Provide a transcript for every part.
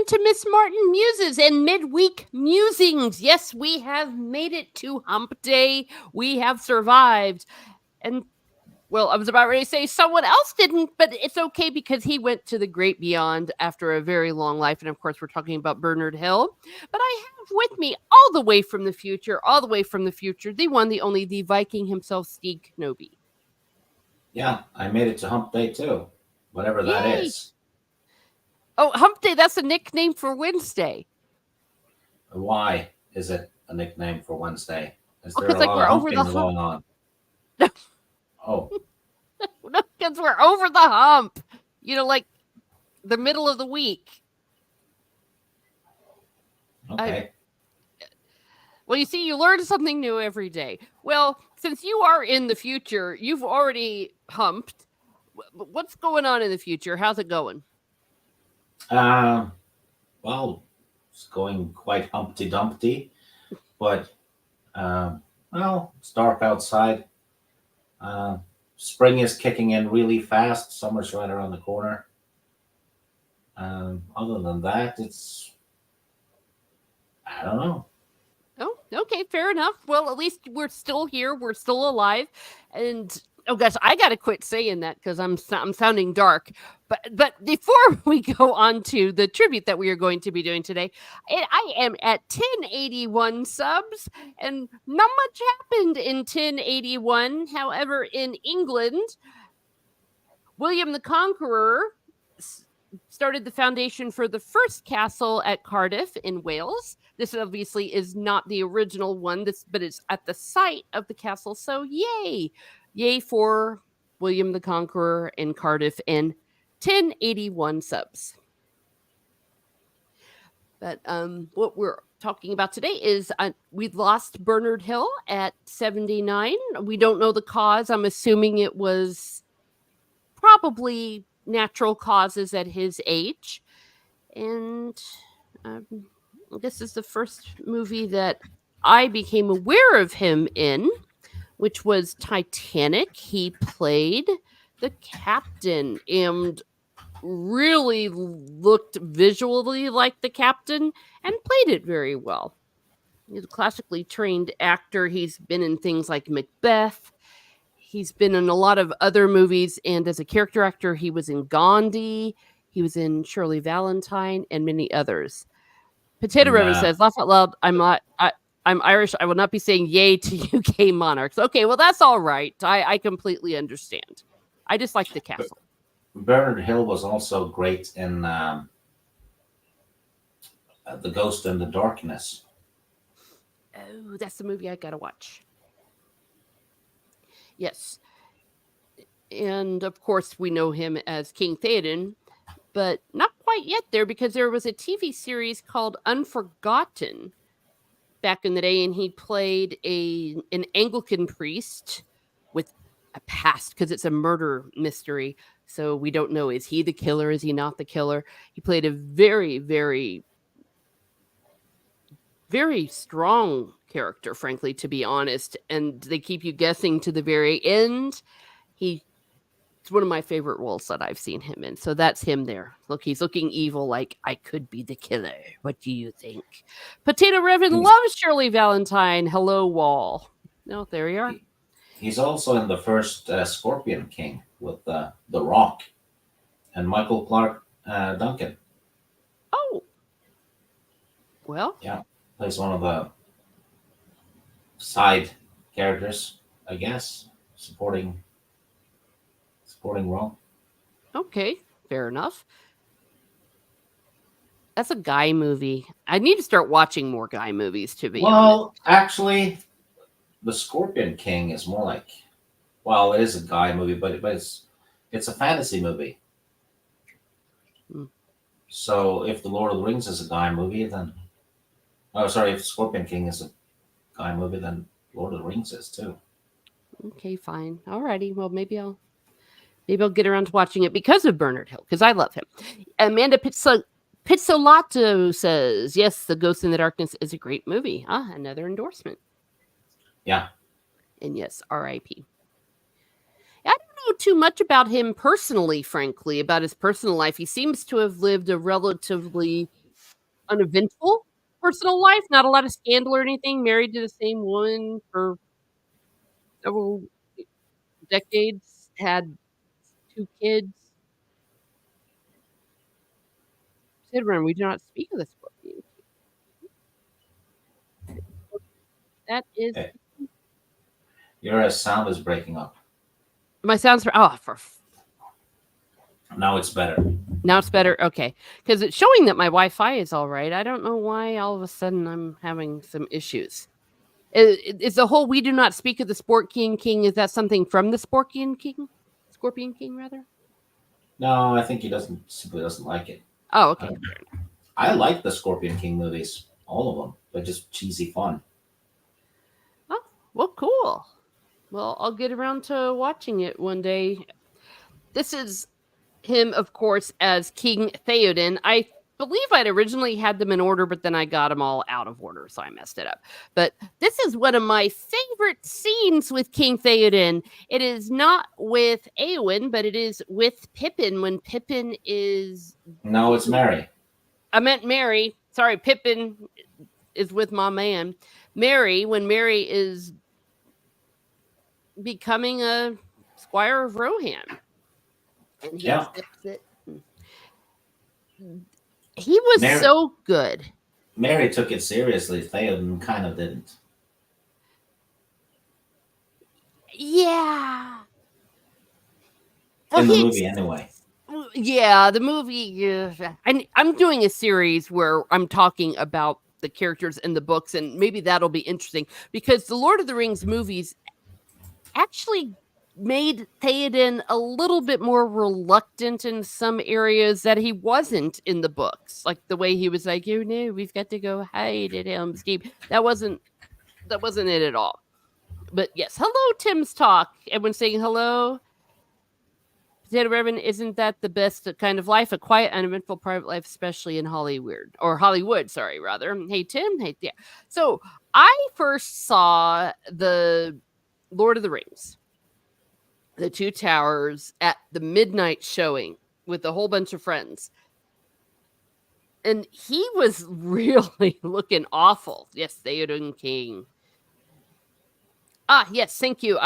to Miss Martin Muses and Midweek Musings. Yes, we have made it to Hump Day. We have survived. And, well, I was about ready to say someone else didn't, but it's okay because he went to the great beyond after a very long life. And, of course, we're talking about Bernard Hill. But I have with me all the way from the future, the one, the only, the Viking himself, Steve Knoby. Yeah, I made it to Hump Day too, whatever that Yay! is. Oh, Hump Day, that's a nickname for Wednesday. Why is it a nickname for Wednesday? Is there Because, a like, lot we're of over the humping hump. going on? Oh, Because we're over the hump. Like the middle of the week. I okay. Well, you see, you learn something new every day. Well, since you are in the future, you've already humped. What's going on in the future? How's it going? Um, well, it's going quite Humpty Dumpty, but well, it's dark outside. Uh, Spring is kicking in really fast. Summer's right around the corner. Other than that, I don't know. Oh, okay, fair enough. Well, at least we're still here. We're still alive. And oh gosh, I gotta quit saying that because I'm sounding dark. But before we go on to the tribute that we are going to be doing today, I am at 1081 subs, and not much happened in 1081. However, in England, William the Conqueror started the foundation for the first castle at Cardiff in Wales. This obviously is not the original one, but it's at the site of the castle. So yay! Yay for William the Conqueror in Cardiff and 1081 subs. But what we're talking about today is we lost Bernard Hill at 79. We don't know the cause. I'm assuming it was probably natural causes at his age. And um, this is the first movie that I became aware of him in, which was Titanic. He played the captain and really looked visually like the captain and played it very well. He's a classically trained actor. He's been in things like Macbeth. He's been in a lot of other movies, and as a character actor, he was in Gandhi. He was in Shirley Valentine and many others. Potato River Nah, says, "Laugh out loud." I'm Irish. I will not be saying yay to UK monarchs. Okay, well that's all right. I completely understand. I just like the castle. Bernard Hill was also great in The Ghost in the Darkness. Oh, that's the movie I gotta watch. Yes, and of course we know him as King Theoden, but not quite yet there because there was a TV series called Unforgotten back in the day, and he played an Anglican priest with a past because it's a murder mystery. So we don't know, is he the killer? Is he not the killer? He played a very, very, very strong character, frankly, to be honest. And they keep you guessing to the very end. It's one of my favorite roles that I've seen him in. So that's him there. Look, he's looking evil, like I could be the killer. What do you think? Potato Revan He's loves Shirley Valentine. Hello, Wall. No, there you are. he's also in the first Scorpion King with The Rock and Michael Clark Duncan. Oh, well, Yeah, plays one of the side characters, I guess, supporting role. okay, fair enough. That's a guy movie. I need to start watching more guy movies, to be honest. Well, actually, the Scorpion King is more like, well, it is a guy movie, but it's a fantasy movie. Hmm. So if the Lord of the Rings is a guy movie, then oh, sorry, if Scorpion King is a guy movie, then Lord of the Rings is too. Okay, fine. Alrighty. Well, maybe I'll get around to watching it because of Bernard Hill, because I love him. Amanda Pizzolato says, yes, The Ghost in the Darkness is a great movie. Ah, another endorsement. Yeah. And yes, R.I.P. I don't know too much about him personally, frankly, about his personal life. He seems to have lived a relatively uneventful personal life, not a lot of scandal or anything, married to the same woman for several decades, had 2 kids. Considering we do not speak of the Scorpion King. That is Eh, your sound is breaking up. my sounds for for Now it's better. now it's better? Okay, because it's showing that my Wi-Fi is alright. I don't know why all of a sudden I'm having some issues. Is the whole "we do not speak of the Scorpion King," is that something from the Scorpion King? Scorpion King, rather? No, I think he simply doesn't like it. Oh, I, okay. don't- I like the Scorpion King movies, all of them. They're just cheesy fun. Oh, well, cool. Well, I'll get around to watching it one day. This is him, of course, as King Theoden. I believe I'd originally had them in order, but then I got them all out of order, so I messed it up. But this is one of my favorite scenes with King Theoden. It is not with Eowyn, but it is with Pippin when Pippin is. No, it's Mary. I meant Mary. Sorry, Pippin is with my man. Mary, when Mary is becoming a squire of Rohan. And he Yeah. accepts it. He was Mary, so good. Mary took it seriously. Theoden kind of didn't. Yeah. Well, In the movie, anyway. Yeah, the movie. I'm doing a series where I'm talking about the characters in the books, and maybe that'll be interesting because the Lord of the Rings movies actually made Theoden a little bit more reluctant in some areas that he wasn't in the books. Like the way he was like, "Oh no, we've got to go hide at Helm's Deep." That wasn't it at all. But yes, hello, Tim's Talk. Everyone's saying hello. Potato Reverend, isn't that the best kind of life? A quiet, uneventful private life, especially in Hollywood, sorry, rather. Hey, Tim. Hey, yeah. So I first saw the Lord of the Rings, the Two Towers, at the midnight showing with a whole bunch of friends. And he was really looking awful. Yes, Theoden King. Ah, yes, thank you.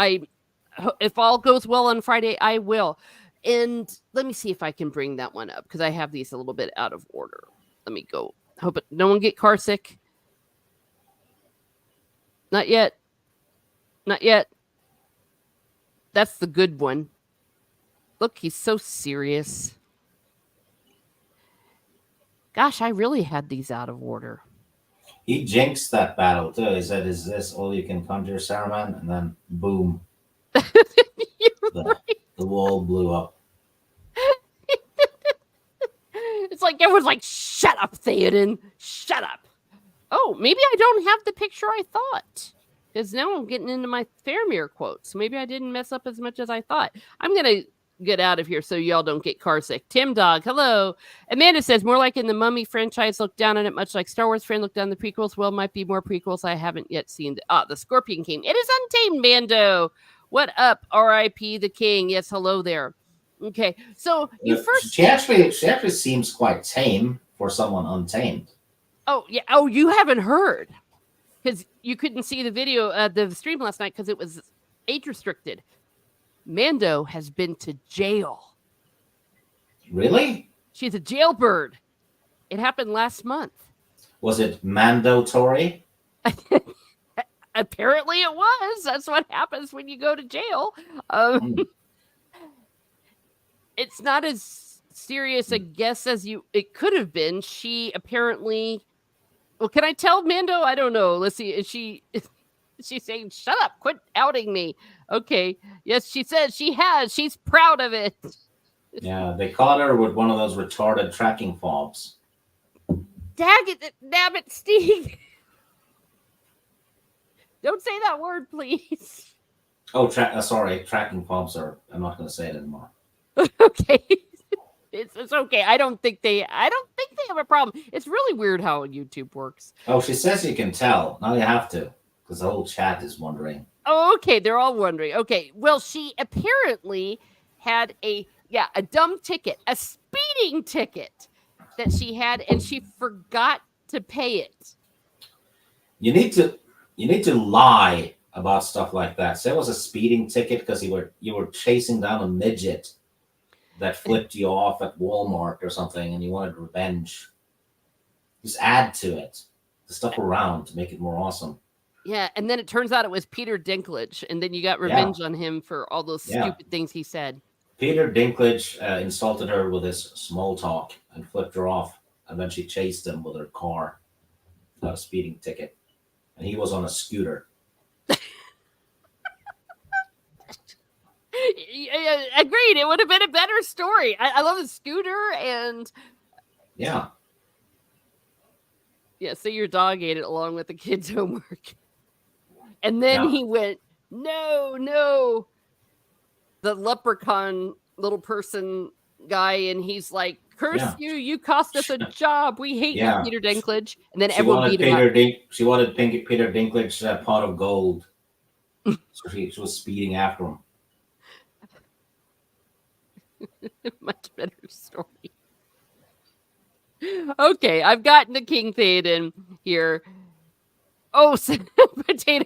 If all goes well on Friday, I will. And let me see if I can bring that one up because I have these a little bit out of order. Let me go. Hope no one get car sick. Not yet. Not yet. That's the good one. Look, he's so serious. Gosh, I really had these out of order. He jinxed that battle too. He said, "Is this all you can conjure, Saruman?" And then, boom, the, the wall blew up. It's like everyone's like, "Shut up, Theoden. Shut up." Oh, maybe I don't have the picture I thought. Because now I'm getting into my Faramir quotes. Maybe I didn't mess up as much as I thought. I'm going to get out of here so y'all don't get car sick. Tim Dog, hello. Amanda says, more like in the Mummy franchise, look down on it, much like Star Wars fan look down the prequels. Well, might be more prequels I haven't yet seen. The Scorpion King. It is Untamed Mando. What up, R.I.P. the King? Yes, hello there. Okay, so you first... She actually seems quite tame for someone untamed. Oh, yeah. Oh, you haven't heard. Because you couldn't see the video, the stream last night because it was age restricted. Mando has been to jail. Really? She's a jailbird. It happened last month. Was it mandatory? Apparently it was. That's what happens when you go to jail. It's not as serious a guess as it could have been. She apparently... Well, can I tell Mando? I don't know. Let's see. Is she's saying, shut up, quit outing me. Okay. Yes, she says she has. She's proud of it. Yeah, they caught her with one of those retarded tracking fobs. Damn it, Steve. Don't say that word, please. Oh, sorry. Tracking fobs are... I'm not going to say it anymore. Okay. It's okay. I don't think they have a problem. It's really weird how YouTube works. Oh, she says you can tell. Now you have to, because the whole chat is wondering. Oh, okay. They're all wondering. Okay. Well, she apparently had a dumb ticket, a speeding ticket that she had, and she forgot to pay it. You need to lie about stuff like that. Say it was a speeding ticket because you were chasing down a midget that flipped you off at Walmart or something, and you wanted revenge. Just add to it the stuff around to make it more awesome. Yeah, and then it turns out it was Peter Dinklage, and then you got Yeah, revenge on him for all those yeah. stupid things he said. Peter Dinklage insulted her with his small talk and flipped her off, and then she chased him with her car, a speeding ticket, and he was on a scooter. Agreed. It would have been a better story. I love the scooter and Yeah, yeah. So your dog ate it along with the kids' homework, and then yeah, he went, no, no. The leprechaun little person guy, and he's like, curse yeah, you! You cost us a job. We hate you, yeah. Peter Dinklage. And then everyone beat him up. She wanted Peter Dinklage's pot of gold, so she was speeding after him. Much better story. Okay, I've gotten to King Theoden here. Oh, potato.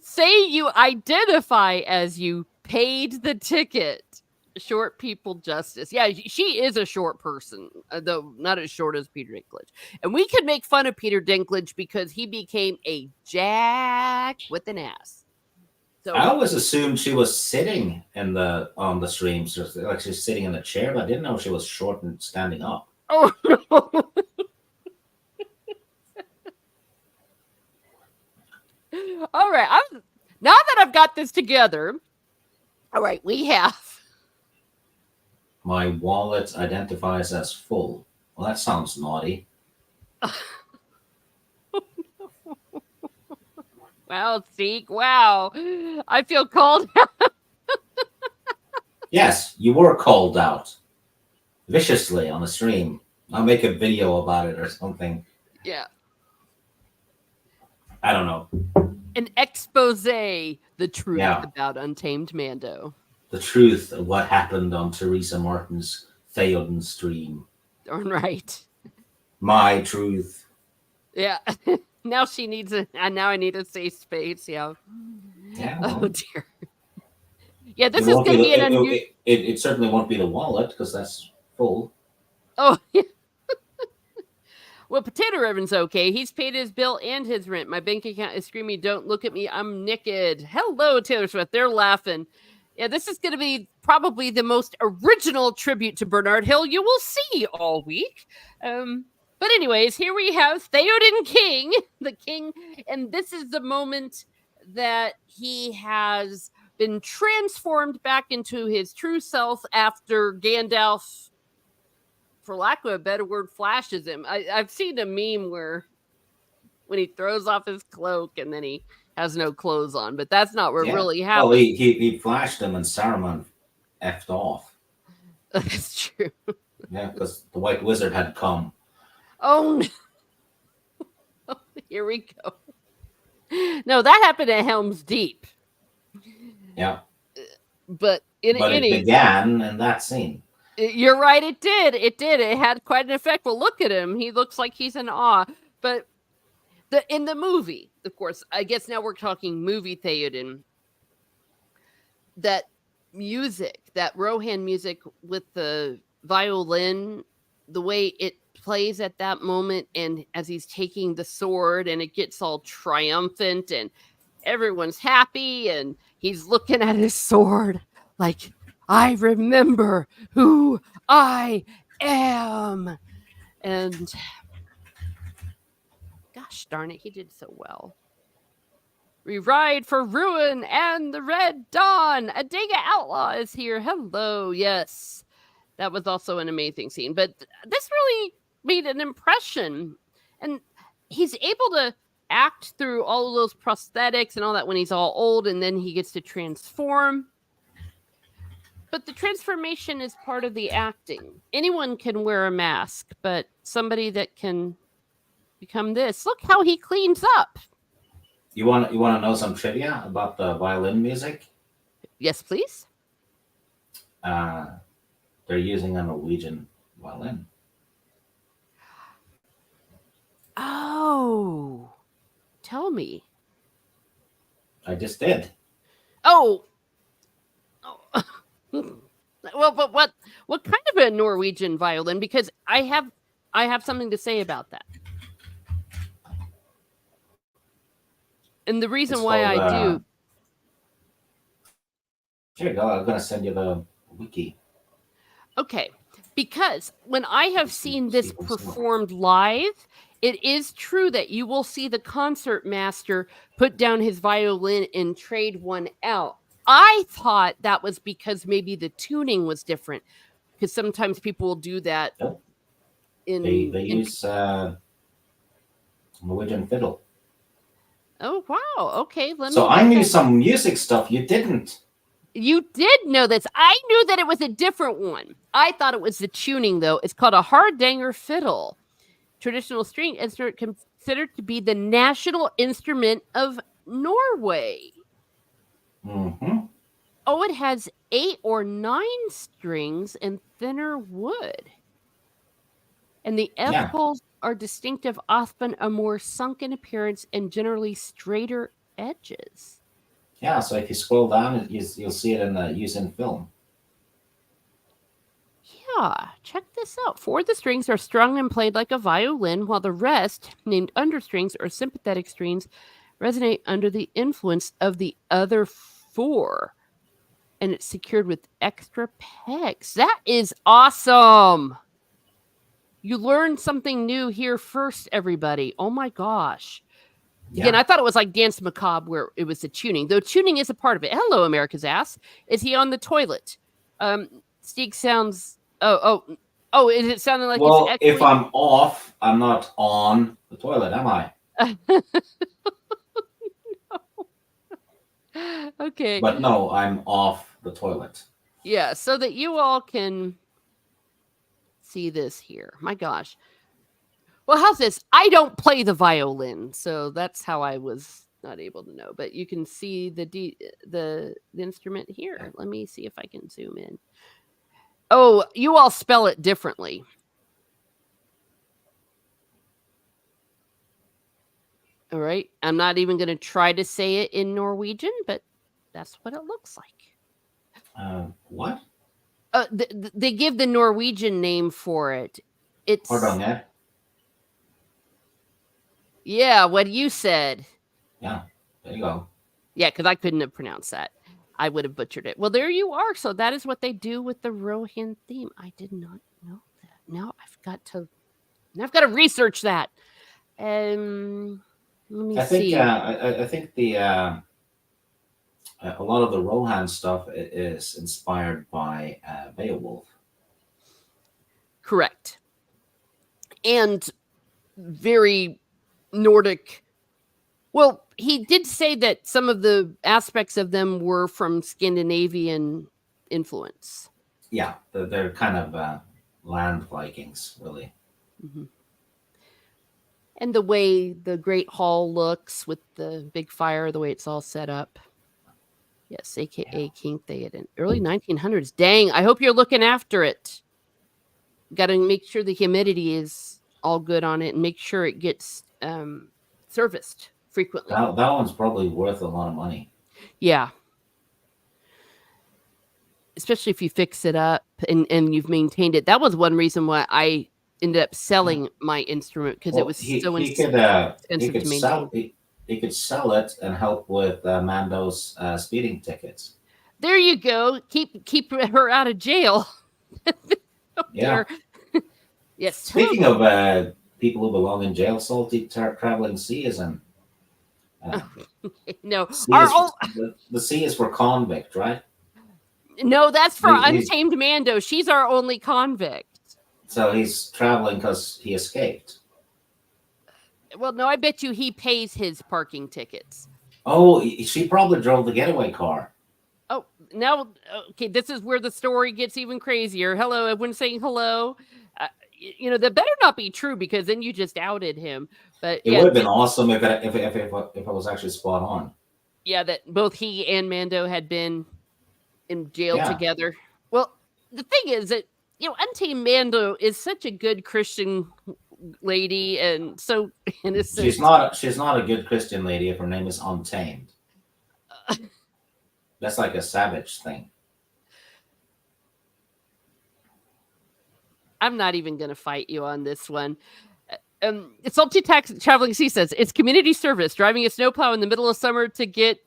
Say you identify as you paid the ticket. Short people justice. Yeah, she is a short person, though not as short as Peter Dinklage. And we could make fun of Peter Dinklage because he became a jack with an ass. So I always assumed she was sitting on the streams, like she's sitting in a chair, but I didn't know she was short and standing up. oh no. All right. Now that I've got this together, all right, we have. My wallet identifies as full. Well, that sounds naughty. Wow, Zeke. Wow. I feel called. Yes, you were called out viciously on the stream. I'll make a video about it or something. Yeah. I don't know. An expose, the truth Yeah. about Untamed Mando. The truth of what happened on Teresa Martin's Theoden stream. Darn right. My truth. Yeah. Now she needs now I need a safe space. Yeah. Yeah. Oh dear. Yeah, this It is won't going to be be an unusual. it certainly won't be the wallet because that's full. Oh, yeah. Well, Potato Ribbon's okay. He's paid his bill and his rent. My bank account is screaming, don't look at me. I'm naked. Hello, Taylor Swift. They're laughing. Yeah, this is going to be probably the most original tribute to Bernard Hill you will see all week. But anyways, here we have Theoden King, the king. And this is the moment that he has been transformed back into his true self after Gandalf, for lack of a better word, flashes him. I've seen a meme where when he throws off his cloak and then he has no clothes on, but that's not what really happened. Well, he flashed him and Saruman effed off. That's true. Yeah, because the White Wizard had come. Oh, no. Here we go. No, that happened at Helm's Deep. Yeah. But it began in that scene. You're right, it did. It did. It had quite an effect. Well, look at him. He looks like he's in awe. But in the movie, of course, I guess now we're talking movie Theoden. That music, that Rohan music with the violin, the way it plays at that moment, and as he's taking the sword and it gets all triumphant and everyone's happy and he's looking at his sword like, I remember who I am. And gosh darn it, he did so well. We ride for ruin and the red dawn. Adega Outlaw is here. Hello. Yes. That was also an amazing scene. But this really made an impression. And he's able to act through all of those prosthetics and all that when he's all old, and then he gets to transform. But the transformation is part of the acting. Anyone can wear a mask, but somebody that can become this. Look how he cleans up. You want to know some trivia about the violin music? Yes, please. They're using a Norwegian violin. tell me? I just did. Oh, oh. Well, but what kind of a Norwegian violin? Because I have something to say about that. And the It's reason why called. I do, Here you go. I'm gonna send you the wiki. okay, because when I have seen this See for yourself. performed live, it is true that you will see the concert master put down his violin and trade one out. I thought that was because maybe the tuning was different, because sometimes people will do that Yep. They in use Norwegian fiddle. Oh wow, okay, let So me I get knew that. some music stuff you didn't. You did know this. I knew that it was a different one. I thought it was the tuning, though. It's called a hardanger fiddle, traditional string instrument considered to be the national instrument of Norway. Mm-hmm. Oh, it has 8 or 9 strings and thinner wood. And the F Yeah. holes are distinctive, often a more sunken appearance and generally straighter edges. Yeah. So if you scroll down, you'll see it in the using film. Yeah, check this out. 4 of the strings are strung and played like a violin, while the rest, named understrings or sympathetic strings, resonate under the influence of the other 4. And it's secured with extra pegs. That is awesome. You learned something new here first, everybody. Oh my gosh. Again, Yeah. I thought it was like Dance Macabre where it was the tuning, though tuning is a part of it. Hello, America's ass. Is he on the toilet? Steak sounds. Oh! Is it sounding like it's Well, if echoing? I'm off, I'm not on the toilet, am I? Okay, But no, I'm off the toilet. yeah, so that you all can see this here. My gosh. Well, how's this? I don't play the violin, so that's how I was not able to know. But you can see the instrument here. Let me see if I can zoom in. Oh, you all spell it differently. All right. I'm not even going to try to say it in Norwegian, but that's what it looks like. What? They give the Norwegian name for it. Hold on, It's, yeah. yeah, what you said. Yeah. There you go. Yeah, because I couldn't have pronounced that. I would have butchered it. Well, there you are. So that is what they do with the Rohin theme. I did not know that. Now I've got to research that. Let me I think see. I think the a lot of the Rohan stuff is inspired by Beowulf. Correct. And very Nordic. Well, he did say that some of the aspects of them were from Scandinavian influence. Yeah, they're kind of land Vikings, really. Mm-hmm. And the way the Great Hall looks with the big fire, the way it's all set up. Yes, aka Yeah. King Theoden. Early 1900s. Dang, I hope you're looking after it. Got to make sure the humidity is all good on it and make sure it gets serviced frequently. That one's probably worth a lot of money. Yeah. Especially if you fix it up and you've maintained it. That was one reason why I ended up Yeah. selling my instrument because it Well, was so he expensive to could sell maintain. he could sell it and help with Mando's speeding tickets. There you go. Keep her out of jail. Yeah. There. Yes. Hello. Speaking of people who belong in jail, salty traveling seas and uh, No. sea is the sea is for convict, right? No, that's for He's Untamed Mando. She's our only convict. so he's traveling because he escaped. Well, no, I bet you he pays his parking tickets. Oh, she probably drove the getaway car. Oh, now, okay, this is where the story gets even crazier. Hello, everyone saying hello. That better not be true because then you just outed him. But It yeah, would have been awesome if it was actually spot on. yeah, that both he and Mando had been in jail Yeah, together. Well, the thing is that Untamed Mando is such a good Christian lady and so innocent. She's not a good Christian lady if her name is Untamed. That's like a savage thing. I'm not even going to fight you on this one. Salty Tax Traveling Sea says it's community service, driving a snowplow in the middle of summer to get.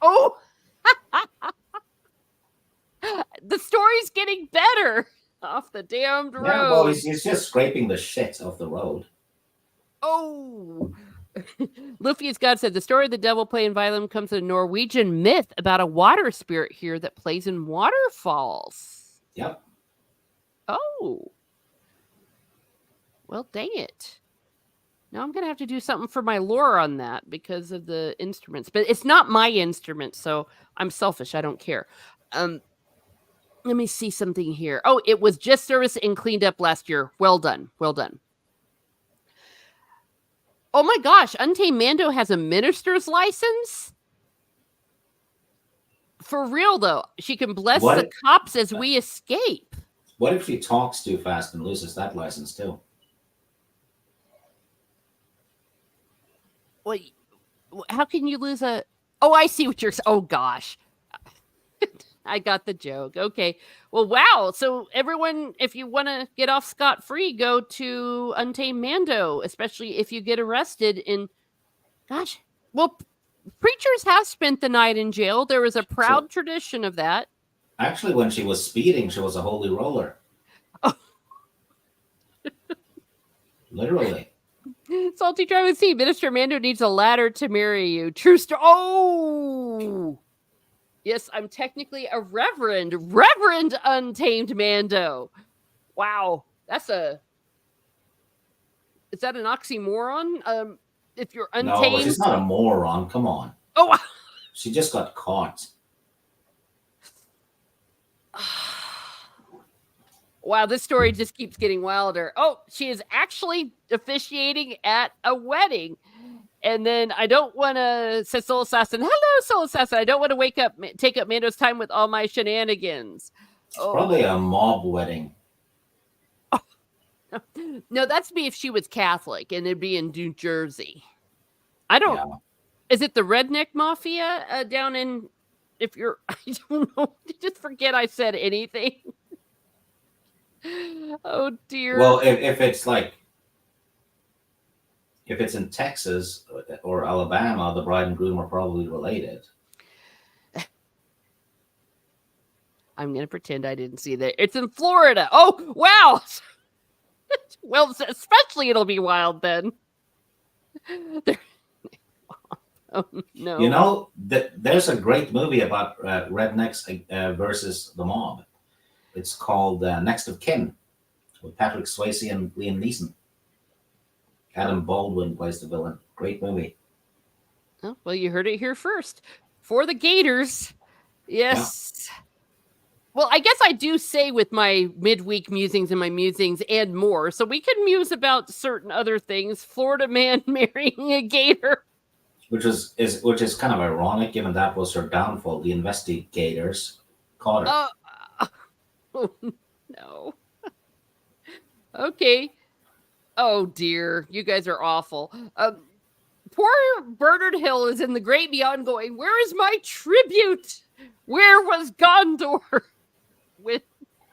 Oh, the story's getting better off the damned road. Yeah, well, he's just scraping the shit off the road. Oh. Luffy's God said the story of the devil playing violin comes from a Norwegian myth about a water spirit here that plays in waterfalls. Yep. Oh. Well, dang it. Now I'm going to have to do something for my lore on that because of the instruments. But it's not my instrument, so I'm selfish. I don't care. Let me see something here. Oh, it was just serviced and cleaned up last year. Well done. Well done. Oh my gosh, Untamed Mando has a minister's license? For real, though. She can bless the cops as we escape. What if she talks too fast and loses that license too? Wait, how can you lose a... Oh, I see what you're... Oh, gosh. I got the joke. Okay. Well, wow. So everyone, if you want to get off scot-free, go to Untamed Mando, especially if you get arrested in... Gosh. Well, preachers have spent the night in jail. There was a proud tradition of that. Actually, when she was speeding, she was a holy roller. Oh. Literally. Salty Traveling Sea. Minister Mando needs a ladder to marry you. True story. Oh! Yes, I'm technically a reverend. Reverend Untamed Mando. Wow. That's a... Is that an oxymoron? If you're untamed... No, she's not a moron. Come on. Oh! She just got caught. Wow, this story just keeps getting wilder. Oh, she is actually officiating at a wedding. And then I don't want to, says Soul Assassin, hello, Soul Assassin. I don't want to take up Mando's time with all my shenanigans. It's probably a mob wedding. Oh. No, that's me if she was Catholic and it'd be in New Jersey. I don't, yeah. Is it the Redneck Mafia down in, if you're, I don't know, just forget I said anything. Oh, dear. Well, if it's like, if it's in Texas or Alabama, the bride and groom are probably related. I'm going to pretend I didn't see that. It's in Florida. Oh, wow. Well, especially it'll be wild then. Oh, no. You know, there's a great movie about rednecks versus the mob. It's called Next of Kin with Patrick Swayze and Liam Neeson. Adam Baldwin plays the villain. Great movie. Oh, well, you heard it here first. For the Gators. Yes. Yeah. Well, I guess I do say with my midweek musings and my musings and more. So we can muse about certain other things. Florida man marrying a gator. Which is kind of ironic given that was her downfall. The investigators caught her. Oh, no. Okay. Oh, dear. You guys are awful. Poor Bernard Hill is in the great beyond going, where is my tribute? Where was Gondor? When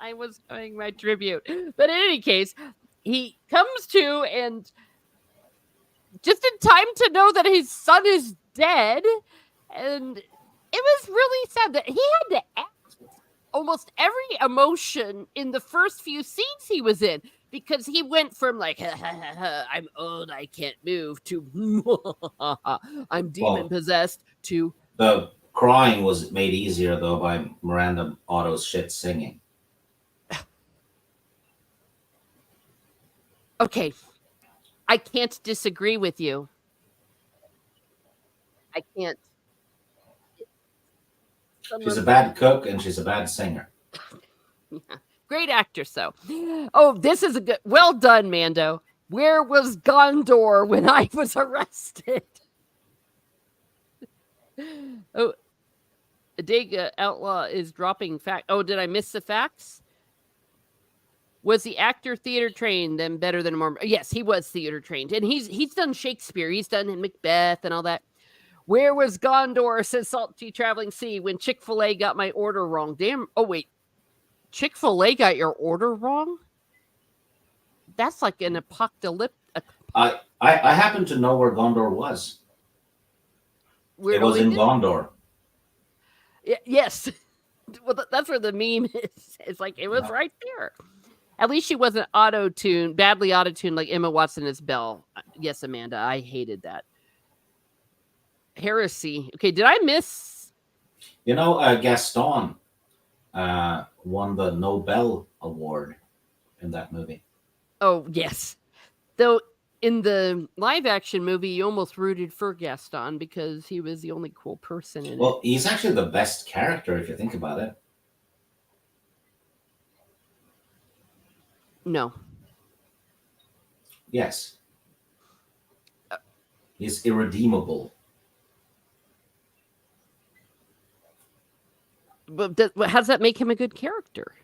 I was doing my tribute. But in any case, he comes to and just in time to know that his son is dead. And it was really sad that he had to act almost every emotion in the first few scenes he was in. Because he went from like, I'm old, I can't move, to I'm demon possessed, to... The crying was made easier, though, by Miranda Otto's shit singing. Okay. I can't disagree with you. I can't. She's a bad cook and she's a bad singer. Yeah. Great actress, though. Oh, this is a good... Well done, Mando. Where was Gondor when I was arrested? Oh, Dig Outlaw is dropping fact. Oh, did I miss the facts? Was the actor theater trained and better than more? Yes, he was theater trained, and he's done Shakespeare. He's done Macbeth and all that. Where was Gondor? Says Salty Traveling Sea when Chick-fil-A got my order wrong. Damn. Oh wait, Chick-fil-A got your order wrong? That's like an apocalypse. I happen to know where Gondor was. It Weird was only in did. Gondor. Yes. Well, that's where the meme is. It's like it was Yeah. right there. At least she wasn't auto-tuned, badly auto-tuned like Emma Watson as Belle. Yes, Amanda, I hated that. Heresy. Okay, did I miss? Gaston won the Nobel Award in that movie. Oh, yes. Though in the live action movie, you almost rooted for Gaston because he was the only cool person in it. Well, he's actually the best character if you think about it. No. Yes. He's irredeemable. But how does that make him a good character?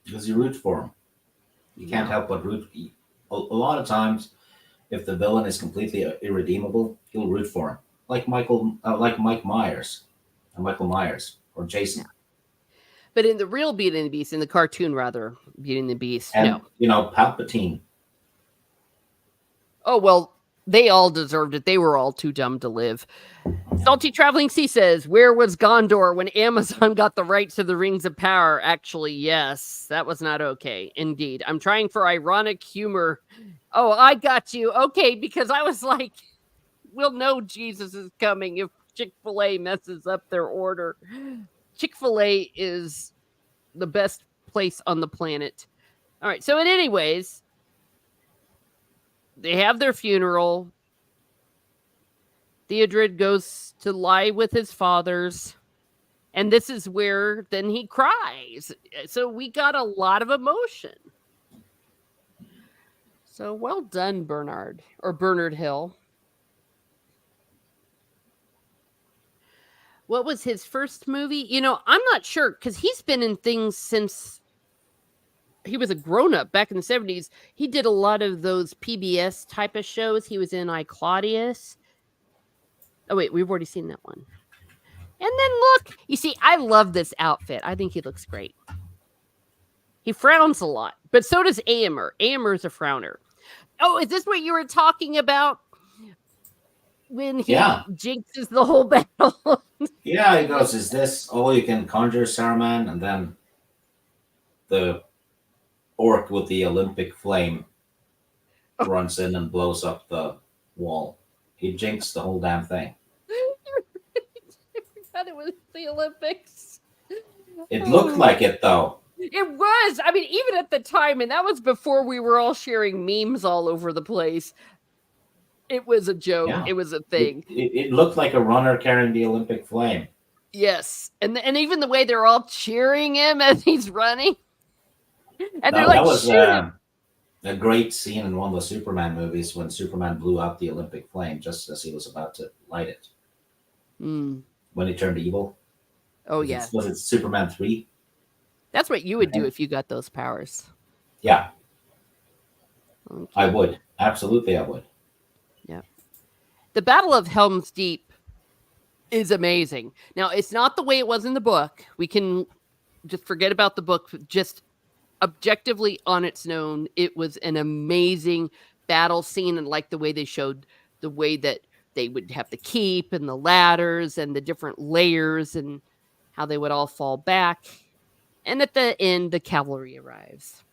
Because you root for him. You can't help but root. A lot of times, if the villain is completely irredeemable, you'll root for him. Like Mike Myers, Michael Myers, or Jason. But in the real Beauty and the Beast, in the cartoon rather, Beauty and the Beast, And, no. Palpatine. Oh, well, they all deserved it. They were all too dumb to live. Salty Traveling Sea says, where was Gondor when Amazon got the rights to the Rings of Power? Actually, yes, that was not okay. Indeed. I'm trying for ironic humor. Oh, I got you. Okay, because I was like, we'll know Jesus is coming if Chick-fil-A messes up their order. Chick-fil-A is the best place on the planet. All right, so in anyways, they have their funeral. Theodred goes to lie with his fathers. And this is where then he cries. So we got a lot of emotion. So well done, Bernard Hill. What was his first movie? I'm not sure because he's been in things since he was a grown-up back in the 70s. He did a lot of those PBS type of shows. He was in I, Claudius. Oh, wait, we've already seen that one. And then look, you see, I love this outfit. I think he looks great. He frowns a lot, but so does Aemir. Aemir's a frowner. Oh, is this what you were talking about? When he jinxes the whole battle? Yeah, he goes, is this all you can conjure, Saruman? And then the orc with the Olympic flame runs in and blows up the wall. He jinxed the whole damn thing. I forgot it was the Olympics. It looked like it, though. It was. I mean, even at the time, and that was before we were all sharing memes all over the place. It was a joke. Yeah. It was a thing. It looked like a runner carrying the Olympic flame. Yes. And even the way they're all cheering him as he's running. And they're like, that was a great scene in one of the Superman movies when Superman blew out the Olympic flame just as he was about to light it. Mm. When he turned evil. Oh, yeah. Was it Superman 3? That's what you would do if you got those powers. Yeah. Okay. I would. Absolutely, I would. Yeah. The Battle of Helm's Deep is amazing. Now, it's not the way it was in the book. We can just forget about the book. Just objectively on its own, it was an amazing battle scene, and like the way they showed the way that they would have the keep and the ladders and the different layers and how they would all fall back. And at the end, the cavalry arrives.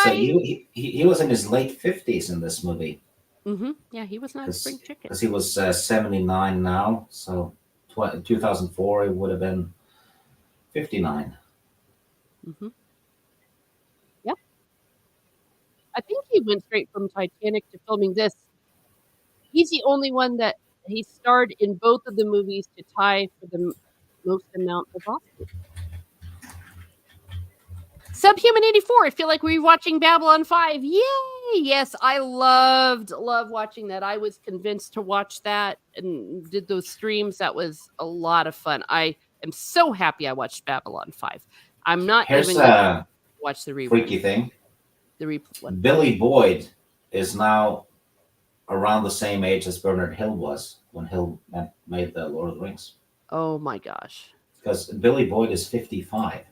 So he was in his late 50s in this movie. Mm-hmm. Yeah, he was not a spring chicken. Because he was 79 now. So 2004, it would have been 59. Mm-hmm. Yep. I think he went straight from Titanic to filming this. He's the only one that he starred in both of the movies to tie for the most amount of Oscars. Subhuman 84. I feel like we were watching Babylon 5. Yay! Yes, I loved watching that. I was convinced to watch that and did those streams. That was a lot of fun. I am so happy I watched Babylon 5. I'm not Here's even going to a watch the rerun. freaky thing. The one. Billy Boyd is now around the same age as Bernard Hill was when Hill made the Lord of the Rings. Oh my gosh. Because Billy Boyd is 55.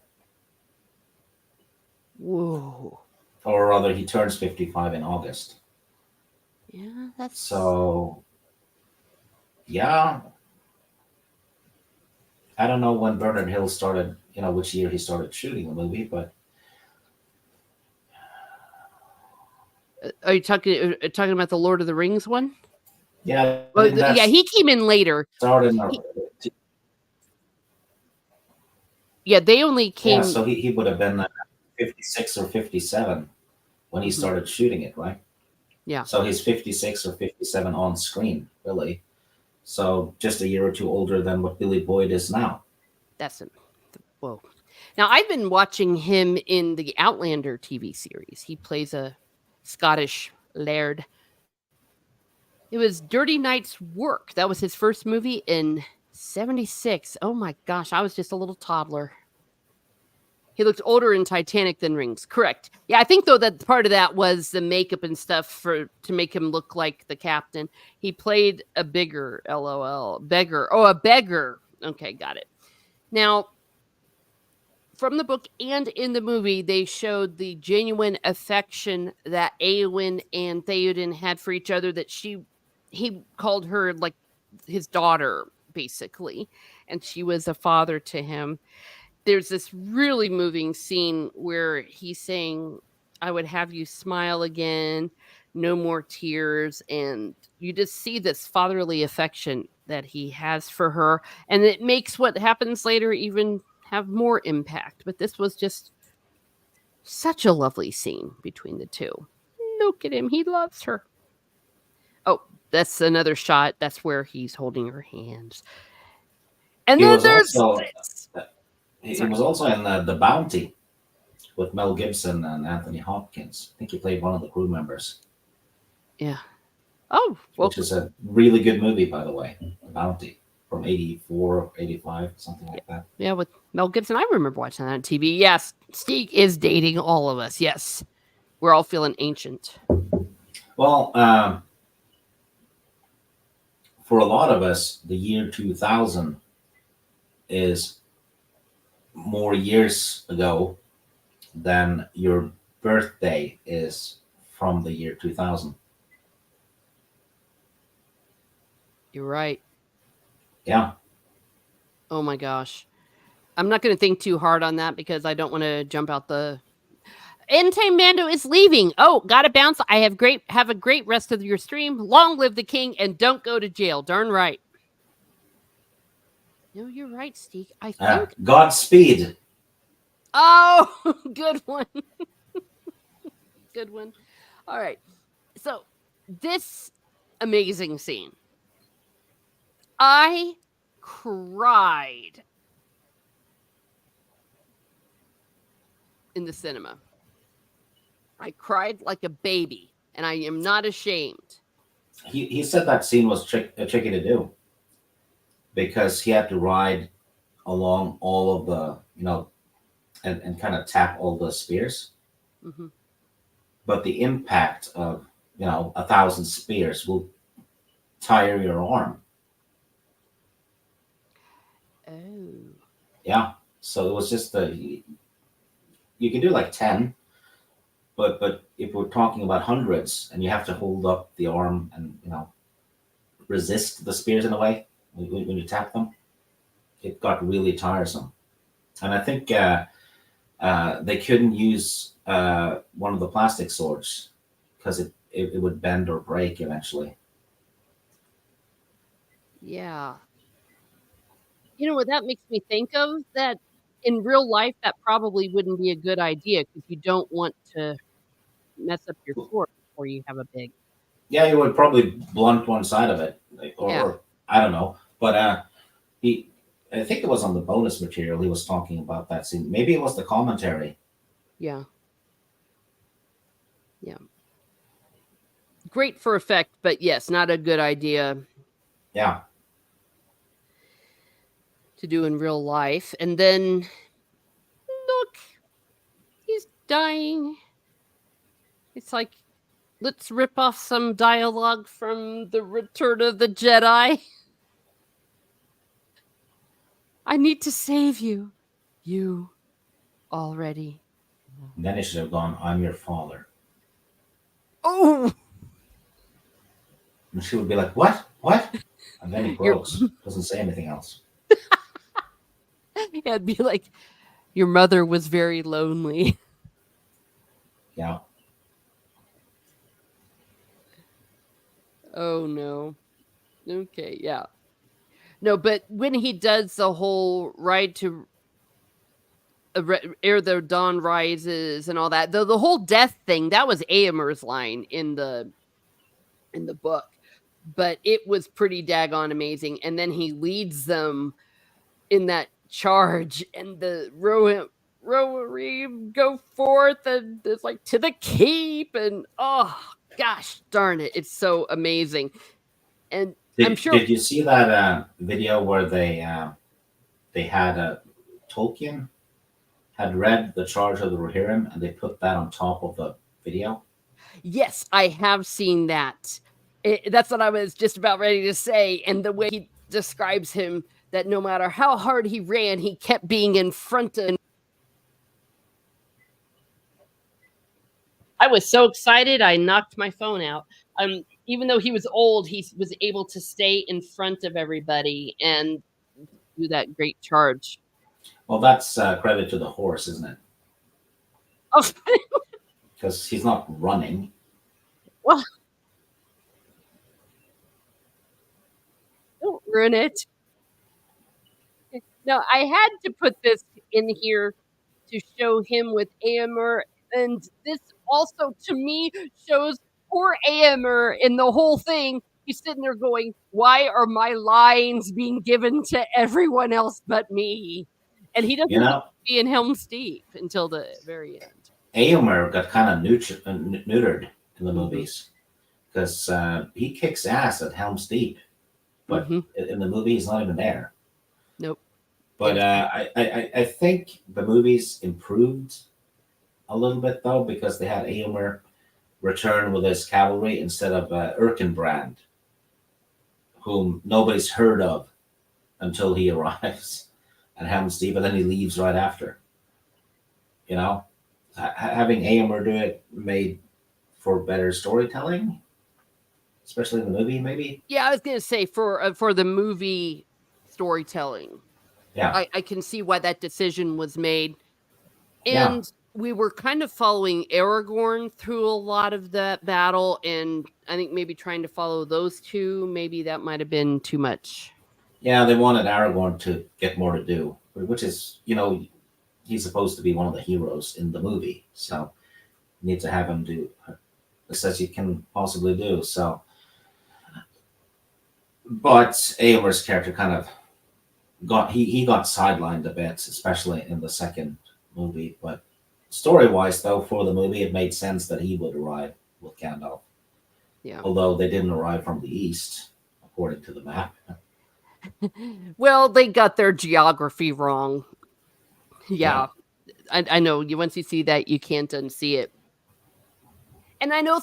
Whoa. Or rather, he turns 55 in August. Yeah, that's So, yeah. I don't know when Bernard Hill started, which year he started shooting the movie, but Are you talking about the Lord of the Rings one? yeah, Well, yeah, he came in later. Started. Yeah, they only came. Yeah, so he would have been 56 or 57 when he started shooting it, right? Yeah. So he's 56 or 57 on screen, really. So just a year or two older than what Billy Boyd is now. That's it. Whoa. Now, I've been watching him in the Outlander TV series. He plays a Scottish laird. It was Dirty Night's Work. That was his first movie in 76. Oh my gosh, I was just a little toddler. He looked older in Titanic than Rings. Correct. Yeah, I think though that part of that was the makeup and stuff to make him look like the captain. He played a bigger beggar. Oh, a beggar. Okay, got it. Now, from the book and in the movie, they showed the genuine affection that Eowyn and Theoden had for each other. That he called her like his daughter, basically, and she was a father to him. There's this really moving scene where he's saying, I would have you smile again, no more tears. And you just see this fatherly affection that he has for her. And it makes what happens later even have more impact. But this was just such a lovely scene between the two. Look at him. He loves her. Oh, that's another shot. That's where he's holding her hands. And he then was there's also this. he was also in The Bounty with Mel Gibson and Anthony Hopkins. I think he played one of the crew members. Yeah. Oh, well, which is a really good movie, by the way. The Bounty from 84, 85, something like that. Yeah, with Mel Gibson. I remember watching that on TV. Yes, Steve is dating all of us. Yes. We're all feeling ancient. Well, for a lot of us, the year 2000 is more years ago than your birthday is from the year 2000. You're right. Yeah. Oh my gosh. I'm not going to think too hard on that because I don't want to jump out the. Entame Mando is leaving. Oh, gotta bounce. Have a great rest of your stream. Long live the king and don't go to jail. Darn right. No, you're right, Steve. I think. Godspeed. Oh, good one. Good one. All right. So this amazing scene. I cried in the cinema. I cried like a baby, and I am not ashamed. He said that scene was tricky to do because he had to ride along all of the, and kind of tap all the spears. Mm-hmm. But the impact of 1,000 spears will tire your arm. Oh. Yeah. So it was just you can do like 10, but if we're talking about hundreds and you have to hold up the arm and resist the spears in a way when you tap them, it got really tiresome. And I think they couldn't use one of the plastic swords because it would bend or break eventually. Yeah. You know what that makes me think of? That in real life, that probably wouldn't be a good idea because you don't want to mess up your sword before you have a big. Yeah, he would probably blunt one side of it, or I don't know. But I think it was on the bonus material he was talking about that scene. Maybe it was the commentary. Yeah. Yeah. Great for effect, but yes, not a good idea. Yeah. to do in real life. And then look, he's dying. It's like, let's rip off some dialogue from the Return of the Jedi. I need to save you. You already know. And then he should have gone, I'm your father. Oh, And she would be like, what? What? And then he you're, gloats, doesn't say anything else. yeah, it'd be like, your mother was very lonely. Yeah. Oh, no. Okay, yeah. No, but when he does the whole ride to ere the dawn rises and all that, the whole death thing, that was Aomer's line in the book, but it was pretty daggone amazing. And then he leads them in that charge, and the rowary go forth, and it's like to the keep, and oh gosh darn it, it's so amazing. And I'm sure, Did you see that video where they had Tolkien had read the Charge of the Rohirrim and they put that on top of the video? yes, I have seen that. That's what I was just about ready to say. And the way he describes him, that no matter how hard he ran, he kept being in front of. I was so excited, I knocked my phone out. Even though he was old, he was able to stay in front of everybody and do that great charge. Well, that's credit to the horse, isn't it? Oh, Because he's not running. well, don't ruin it. No, I had to put this in here to show him with Aomer, and this also to me shows poor Aomer in the whole thing. He's sitting there going, "Why are my lines being given to everyone else but me?" And he doesn't You get know, to be in Helm's Deep until the very end. Aomer got kind of neutered in the Mm-hmm. movies because he kicks ass at Helm's Deep, but Mm-hmm. in the movie he's not even there. Nope. But Exactly. I think the movies improved a little bit though because they had Aomer return with his cavalry instead of Erkenbrand, whom nobody's heard of until he arrives at Helm's Deep, and then he leaves right after. You know, having Aomer do it made for better storytelling, especially in the movie, maybe. Yeah, I was gonna say for the movie storytelling, Yeah, I can see why that decision was made. yeah, And we were kind of following Aragorn through a lot of that battle, and I think maybe trying to follow those two, maybe that might have been too much. yeah. They wanted Aragorn to get more to do, which is, he's supposed to be one of the heroes in the movie, so you need to have him do as you can possibly do. So, but Eomer's character kind of he got sidelined a bit, especially in the second movie. But story wise, though, for the movie, it made sense that he would arrive with Gandalf, Yeah. although they didn't arrive from the east, according to the map. Well, they got their geography wrong. Yeah, Yeah. I know you once you see that you can't unsee it. And I know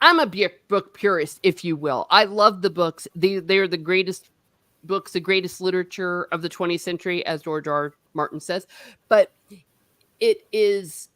I'm a book purist, if you will. I love the books. They're the greatest books, the greatest literature of the 20th century, as George R. Martin says. But it is,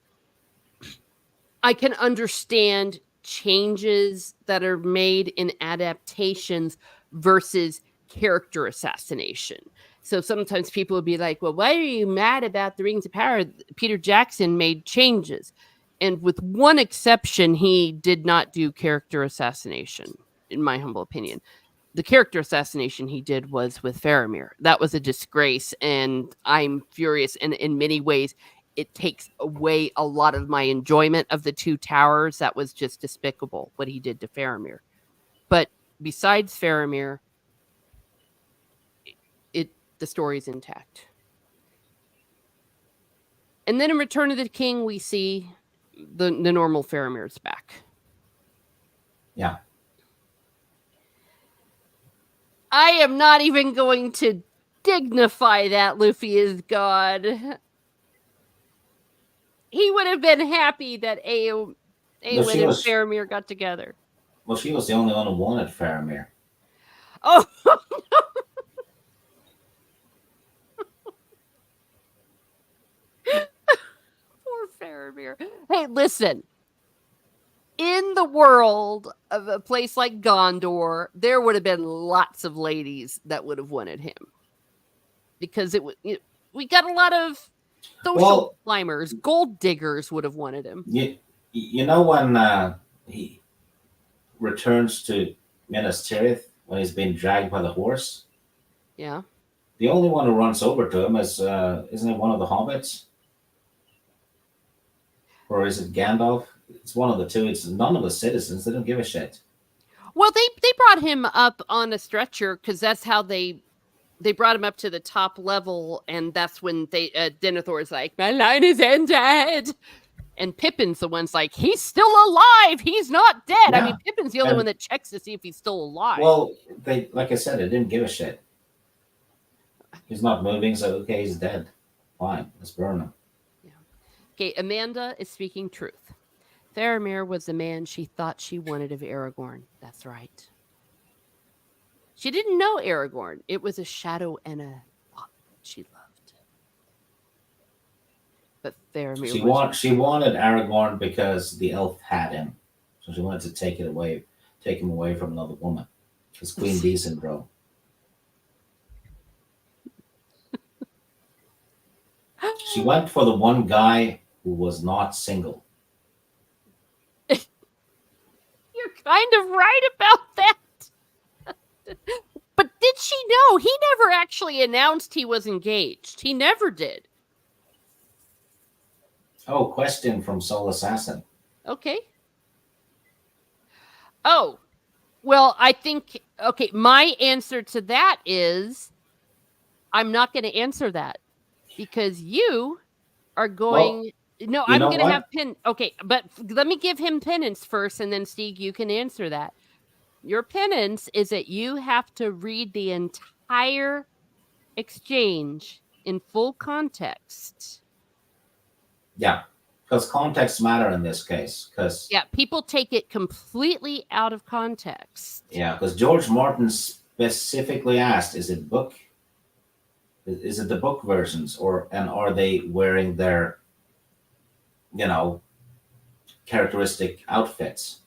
I can understand changes that are made in adaptations versus character assassination. So sometimes people will be like, well, why are you mad about the Rings of Power? Peter Jackson made changes. And with one exception, he did not do character assassination, in my humble opinion. The character assassination he did was with Faramir. That was a disgrace, and I'm furious. And in many ways, it takes away a lot of my enjoyment of the Two Towers. That was just despicable what he did to Faramir. But besides Faramir, it the story's intact. And then in Return of the King, we see the normal Faramir's back. yeah. I am not even going to dignify that Luffy is God. He would have been happy that Eowyn Well, she and was Faramir got together. well, she was the only one who wanted Faramir. Oh, poor Faramir. Hey, listen. In the world of a place like Gondor, there would have been lots of ladies that would have wanted him because we got a lot of social Well, climbers, gold diggers would have wanted him. you know when he returns to Minas Tirith when he's being dragged by the horse, Yeah. the only one who runs over to him is isn't it one of the hobbits, or is it Gandalf? It's one of the two. It's none of the citizens. They don't give a shit. Well, they brought him up on a stretcher because that's how they brought him up to the top level, and that's when they Denethor's like, my line is ended. And Pippin's the one's like, he's still alive. He's not dead. I mean, Yeah, Pippin's the only one and that checks to see if he's still alive. well, they like I said, they didn't give a shit. He's not moving, so okay, he's dead. Fine, let's burn him. Yeah. Okay, Amanda is speaking truth. Faramir was the man she thought she wanted of Aragorn. That's right. She didn't know Aragorn. It was a shadow and a thought she loved. But Faramir She wanted Aragorn because the elf had him, so she wanted to take him away from another woman. It's Queen Bee syndrome. She went for the one guy who was not single. You're kind of right about that. But did she know? He never actually announced he was engaged. He never did. Oh, question from Soul Assassin. Okay. Oh, well, I think, okay, my answer to that is I'm not going to answer that because you are going. Well, No, you I'm know going to have what? pen. Okay, but let me give him penance first, and then Steve, you can answer that. Your penance is that you have to read the entire exchange in full context. Yeah, because context matter in this case. Because Yeah, people take it completely out of context. yeah, because George Martin specifically asked, "Is it book? Is it the book versions, and are they wearing their, you know, characteristic outfits,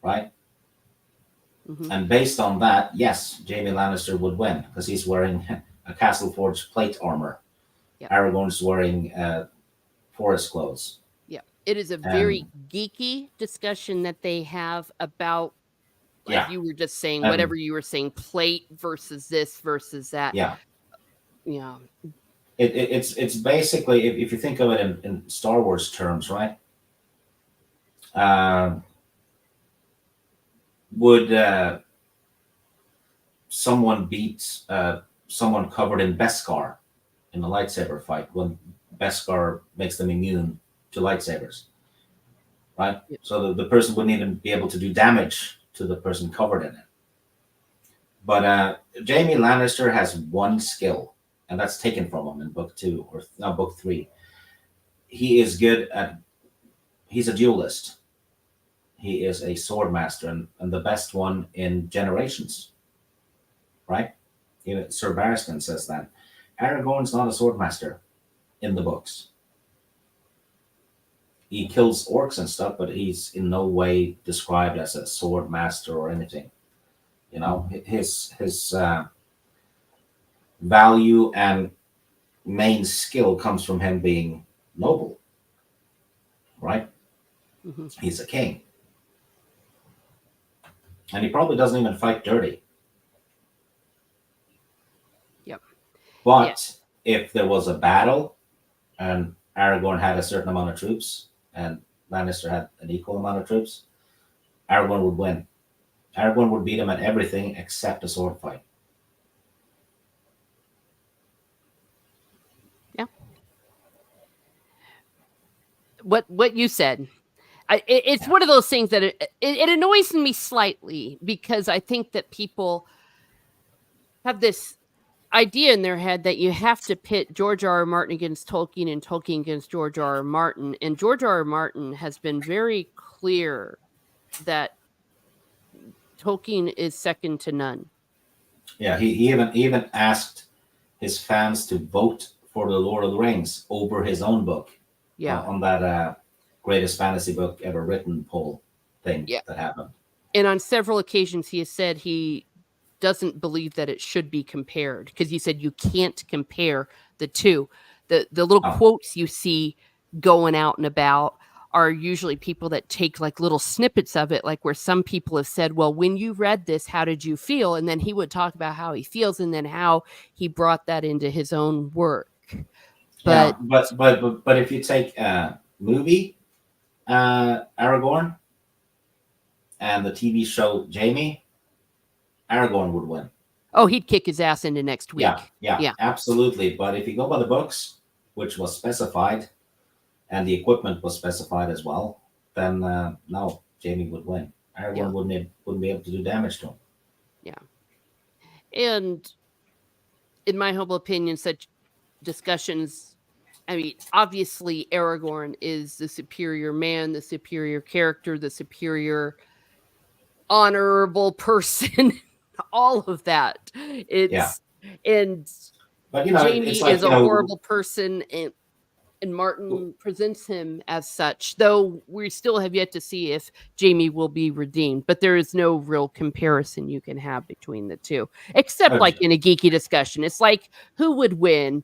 right?" Mm-hmm. And based on that, yes, Jaime Lannister would win because he's wearing a Castle Forge plate armor. Yep. Aragorn's wearing forest clothes. Yeah. It is a And very geeky discussion that they have about, like yeah, you were just saying, and whatever you were saying, plate versus this versus that. yeah, Yeah. it's basically if you think of it in Star Wars terms, right? Uh, would someone beat someone covered in Beskar in a lightsaber fight when Beskar makes them immune to lightsabers, right? Yep. So the person wouldn't even be able to do damage to the person covered in it. But Jaime Lannister has one skill, and that's taken from him in book 2 or no, book 3. He is good at. He's a duelist. He is a sword master and the best one in generations, right? Even Sir Barristan says that. Aragorn's not a sword master in the books. He kills orcs and stuff, but he's in no way described as a sword master or anything. You know, his value and main skill comes from him being noble, right? Mm-hmm. He's a king. And he probably doesn't even fight dirty. Yep. But if there was a battle and Aragorn had a certain amount of troops and Lannister had an equal amount of troops, Aragorn would win. Aragorn would beat him at everything except a sword fight. Yeah. What you said. It's Yeah. one of those things that it annoys me slightly because I think that people have this idea in their head that you have to pit George R. R. Martin against Tolkien and Tolkien against George R. R. Martin. And George R. R. Martin has been very clear that Tolkien is second to none. Yeah, he even asked his fans to vote for the Lord of the Rings over his own book Yeah. on that greatest fantasy book ever written poll thing Yeah. that happened. And on several occasions, he has said he doesn't believe that it should be compared because he said you can't compare the two. The little Oh, quotes you see going out and about are usually people that take like little snippets of it, like where some people have said, well, when you read this, how did you feel? And then he would talk about how he feels and then how he brought that into his own work. yeah, But but if you take movie Aragorn and the TV show Jamie, Aragorn would win. oh, he'd kick his ass into next Yeah, week. yeah, Yeah. absolutely. But if you go by the books, which was specified, and the equipment was specified as well, then no, Jamie would win. Aragorn Yeah. wouldn't be able to do damage to him. And in my humble opinion, such discussions, I mean, obviously Aragorn is the superior man, the superior character, the superior honorable person, all of that. Yeah, And but it's Jamie like is a horrible person, and Martin presents him as such, though we still have yet to see if Jamie will be redeemed. But there is no real comparison you can have between the two, except like in a geeky discussion. It's like, who would win,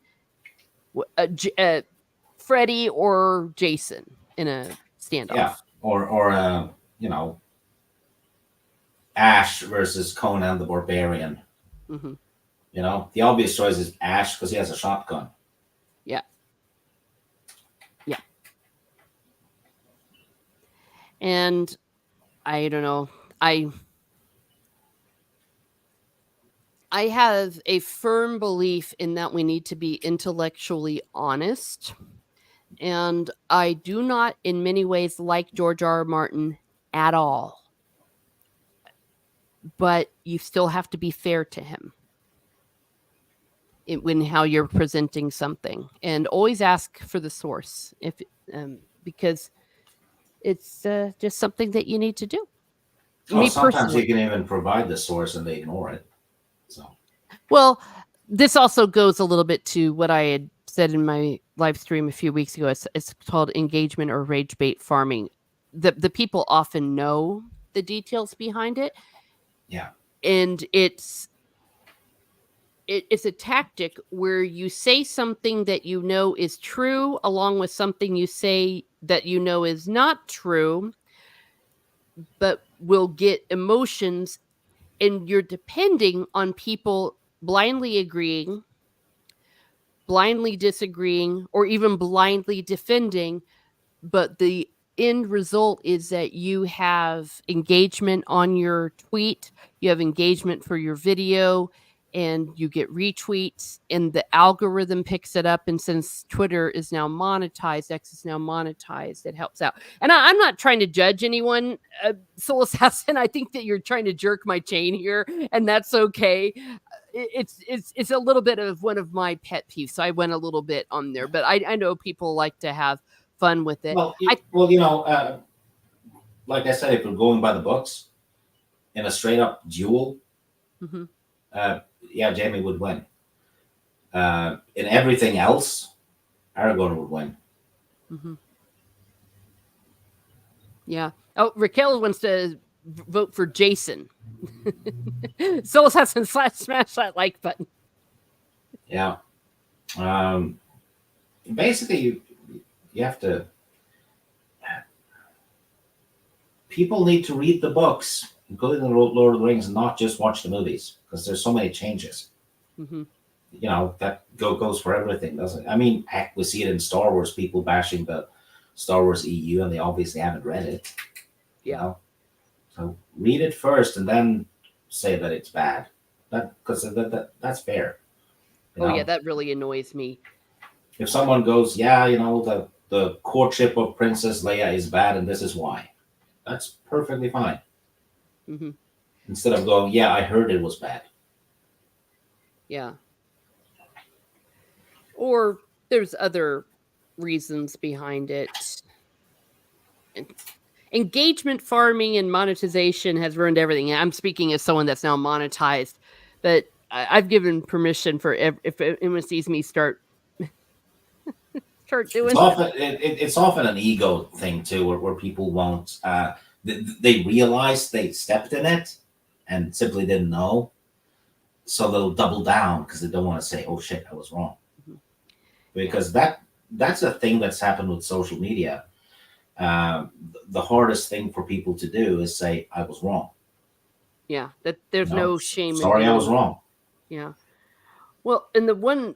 Freddy or Jason in a standoff? yeah, or Ash versus Conan the Barbarian. Mm-hmm. The obvious choice is Ash because he has a shotgun. Yeah. And I don't know. I have a firm belief in that we need to be intellectually honest. And I do not, in many ways, like George R. R. Martin at all. But you still have to be fair to him when how you're presenting something, and always ask for the source because it's just something that you need to do. Me Sometimes personally. you can even provide the source and they ignore it. So, Well, this also goes a little bit to what I had said in my live stream a few weeks ago. It's called engagement or rage bait farming. The people often know the details behind it. yeah. And it's a tactic where you say something that you know is true along with something you say that you know is not true, but will get emotions, and you're depending on people blindly agreeing, blindly disagreeing, or even blindly defending. But the end result is that you have engagement on your tweet, you have engagement for your video, and you get retweets, and the algorithm picks it up. And since Twitter is now monetized, X is now monetized, it helps out. And I'm not trying to judge anyone, Soul Assassin. I think that you're trying to jerk my chain here, and that's okay. It's a little bit of one of my pet peeves, so I went a little bit on there. But I know people like to have fun with it. Well, like I said, if we're going by the books, in a straight up duel, Mhm. yeah, Jamie would win. In everything else, Aragorn would win. Mhm. Yeah. Oh, Raquel wants to vote for Jason. Soul Assassin smash that like button. Yeah. Basically, you have to. People need to read the books, including the Lord of the Rings, and not just watch the movies because there's so many changes. Mm-hmm. That goes for everything, doesn't it? I mean, heck, we see it in Star Wars, people bashing the Star Wars EU, and they obviously haven't read it. Yeah. So read it first and then say that it's bad. Because that's fair. Yeah, that really annoys me. If someone goes, yeah, the courtship of Princess Leia is bad, and this is why, that's perfectly fine. Mm-hmm. Instead of going, yeah, I heard it was bad. Yeah. or there's other reasons behind it. En- Engagement farming and monetization has ruined everything. I'm speaking as someone that's now monetized, but I've given permission for if anyone sees me start It's doing. often it's often an ego thing too, where people won't. They realize they stepped in it and simply didn't know, so they'll double down because they don't want to say, "Oh shit, I was wrong." Mhm. Yeah, Because that's a thing that's happened with social media. The hardest thing for people to do is say, "I was wrong." yeah. That there's no shame in Sorry, I was doing. wrong. Yeah. Well, and the one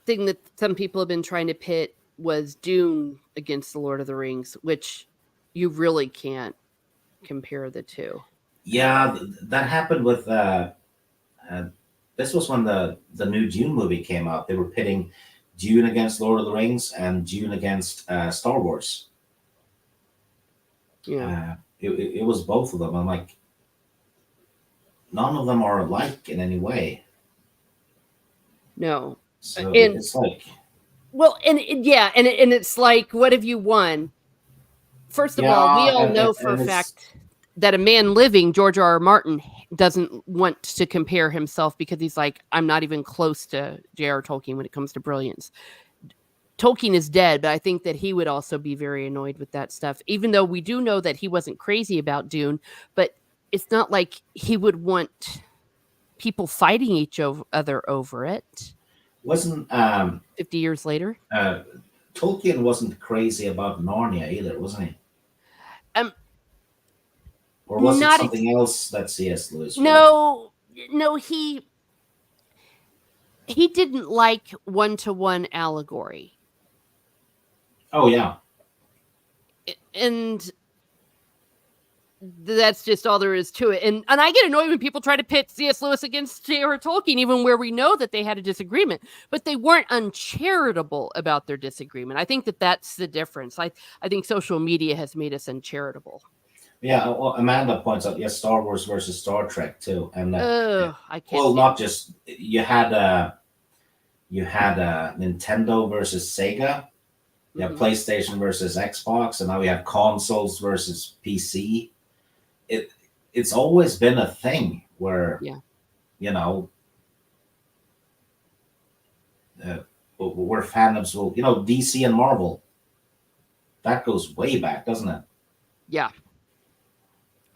thing that some people have been trying to pit was Dune against the Lord of the Rings, which you really can't compare the two. Yeah, that happened with. Uh, this was when the new Dune movie came out. They were pitting Dune against Lord of the Rings and Dune against Star Wars. Yeah. It was both of them. I'm like, none of them are alike in any way. No. So And it's like, well, yeah, and it's like, what have you won? First of all, we yeah, all know for a and it's fact that a man living, George R. R. Martin, doesn't want to compare himself because he's like, I'm not even close to J.R. Tolkien when it comes to brilliance. Tolkien is dead, but I think that he would also be very annoyed with that stuff, even though we do know that he wasn't crazy about Dune, but it's not like he would want people fighting other over it wasn't 50 years later. uh, Tolkien wasn't crazy about Narnia either, wasn't he? Um, Or was it not something else that C.S. Lewis wrote? no, no, he didn't like one-to-one allegory. Oh yeah, And that's just all there is to it. And I get annoyed when people try to pit C.S. Lewis against J.R. Tolkien, even where we know that they had a disagreement, but they weren't uncharitable about their disagreement. I think that that's the difference. I think social media has made us uncharitable. yeah. Well, Amanda points out, yes, Star Wars versus Star Trek too, and Oh, I can't well, stand. not just you had Nintendo versus Sega, you have Mhm. PlayStation versus Xbox, and now we have consoles versus PC. It it's always been a thing where Yeah. you know uh, where fandoms will DC and Marvel, that goes way back, doesn't it? Yeah.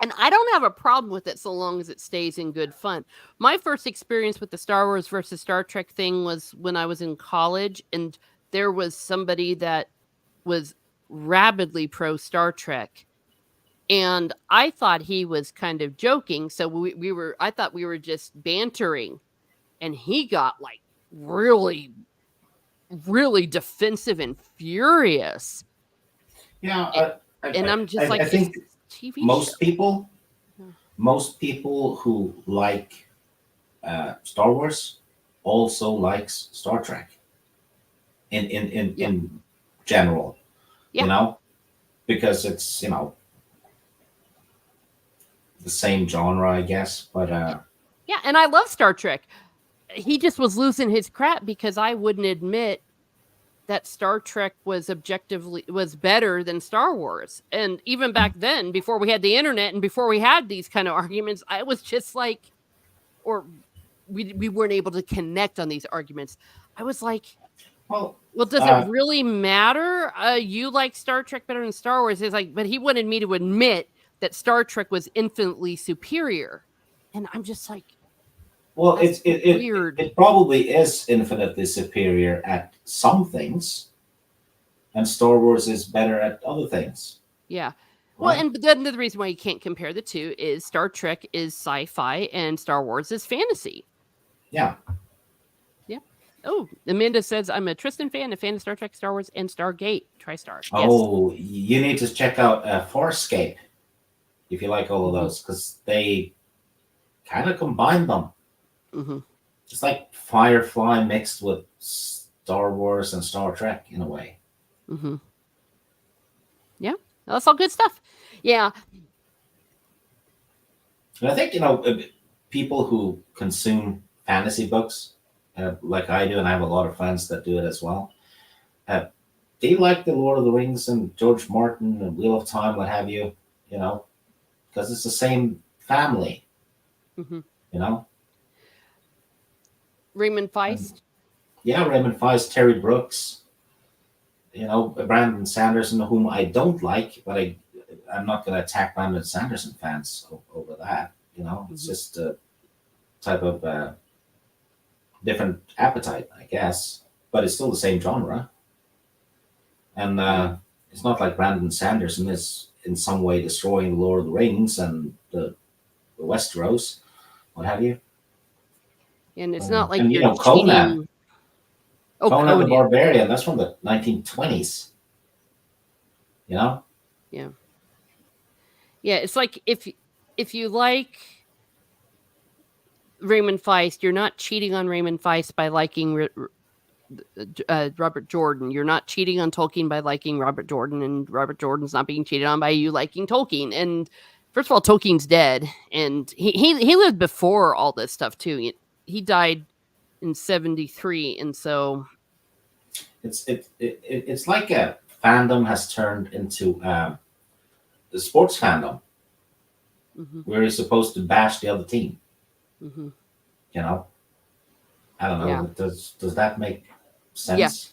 And I don't have a problem with it so long as it stays in good fun. My first experience with the Star Wars versus Star Trek thing was when I was in college, and there was somebody that was rabidly pro Star Trek. And I thought he was kind of joking. So I thought we were just bantering. And he got like really, really defensive and furious. Yeah, A- And I'm just I like, it's think a TV show. most people Yeah. most people who like Star Wars also likes Star Trek Yeah. in general, you Yeah. know, because it's the same genre, I guess. But Yeah. And I love Star Trek. He just was losing his crap because I wouldn't admit that Star Trek was better than Star Wars. And even back then, before we had the internet and before we had these kind of arguments, I was just like, or we weren't able to connect on these arguments. I was like, well, well, does it uh, really matter? You like Star Trek better than Star Wars? It's like, but he wanted me to admit that Star Trek was infinitely superior. And I'm just like, well, that's weird. it probably is infinitely superior at some things, and Star Wars is better at other things, Yeah. Well, right? and then the reason why you can't compare the two is Star Trek is sci-fi and Star Wars is fantasy. Yeah. Yeah. Oh, Amanda says I'm a Tristan fan, a fan of Star Trek, Star Wars, and Stargate. TriStar. Yes. Oh, you need to check out Farscape if you like all of Hmm. those, because they kind of combine them. Hmm. It's like Firefly mixed with Star Wars and Star Trek in a way. Hmm. Yeah. That's all good stuff. Yeah. And I think people who consume fantasy books like I do, and I have a lot of friends that do it as well. Uh, they like the Lord of the Rings and George Martin and Wheel of Time, what have you, you know, because it's the same family, Hmm. you know. Raymond And Feist. yeah, Raymond Feist, Terry Brooks, Brandon Sanderson, whom I don't like, but I'm not going to attack Brandon Sanderson fans over that. It's Hmm. just a type of different appetite, I guess, but it's still the same genre. And Yeah. it's not like Brandon Sanderson is in some way destroying the Lord of the Rings and the Westeros, what have you. And it's not like And you're Conan, cheating. Oh, Conan the Conan. Barbarian, that's from the 1920s. You know, Yeah. Yeah. It's like if you like Raymond Feist, you're not cheating on Raymond Feist by liking Robert Jordan. You're not cheating on Tolkien by liking Robert Jordan, and Robert Jordan's not being cheated on by you liking Tolkien. And first of all, Tolkien's dead, and he lived before all this stuff too. He died in 73, and so it's like a fandom has turned into the sports fandom hmm where you're supposed to bash the other team. hmm You know, I don't yeah, know. Does that make yeah, sense?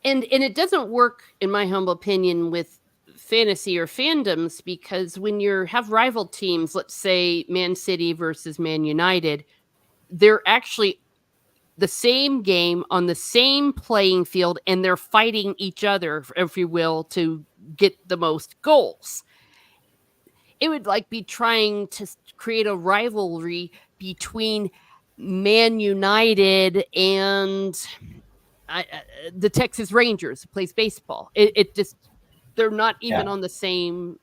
and it doesn't work, in my humble opinion, with fantasy or fandoms because when you have rival teams, let's say Man City versus Man United, they're actually the same game on the same playing field and they're fighting each other, if you will, to get the most goals. It would like be trying to create a rivalry between Man United and the Texas Rangers who plays baseball. It just they're not Yeah, even on the same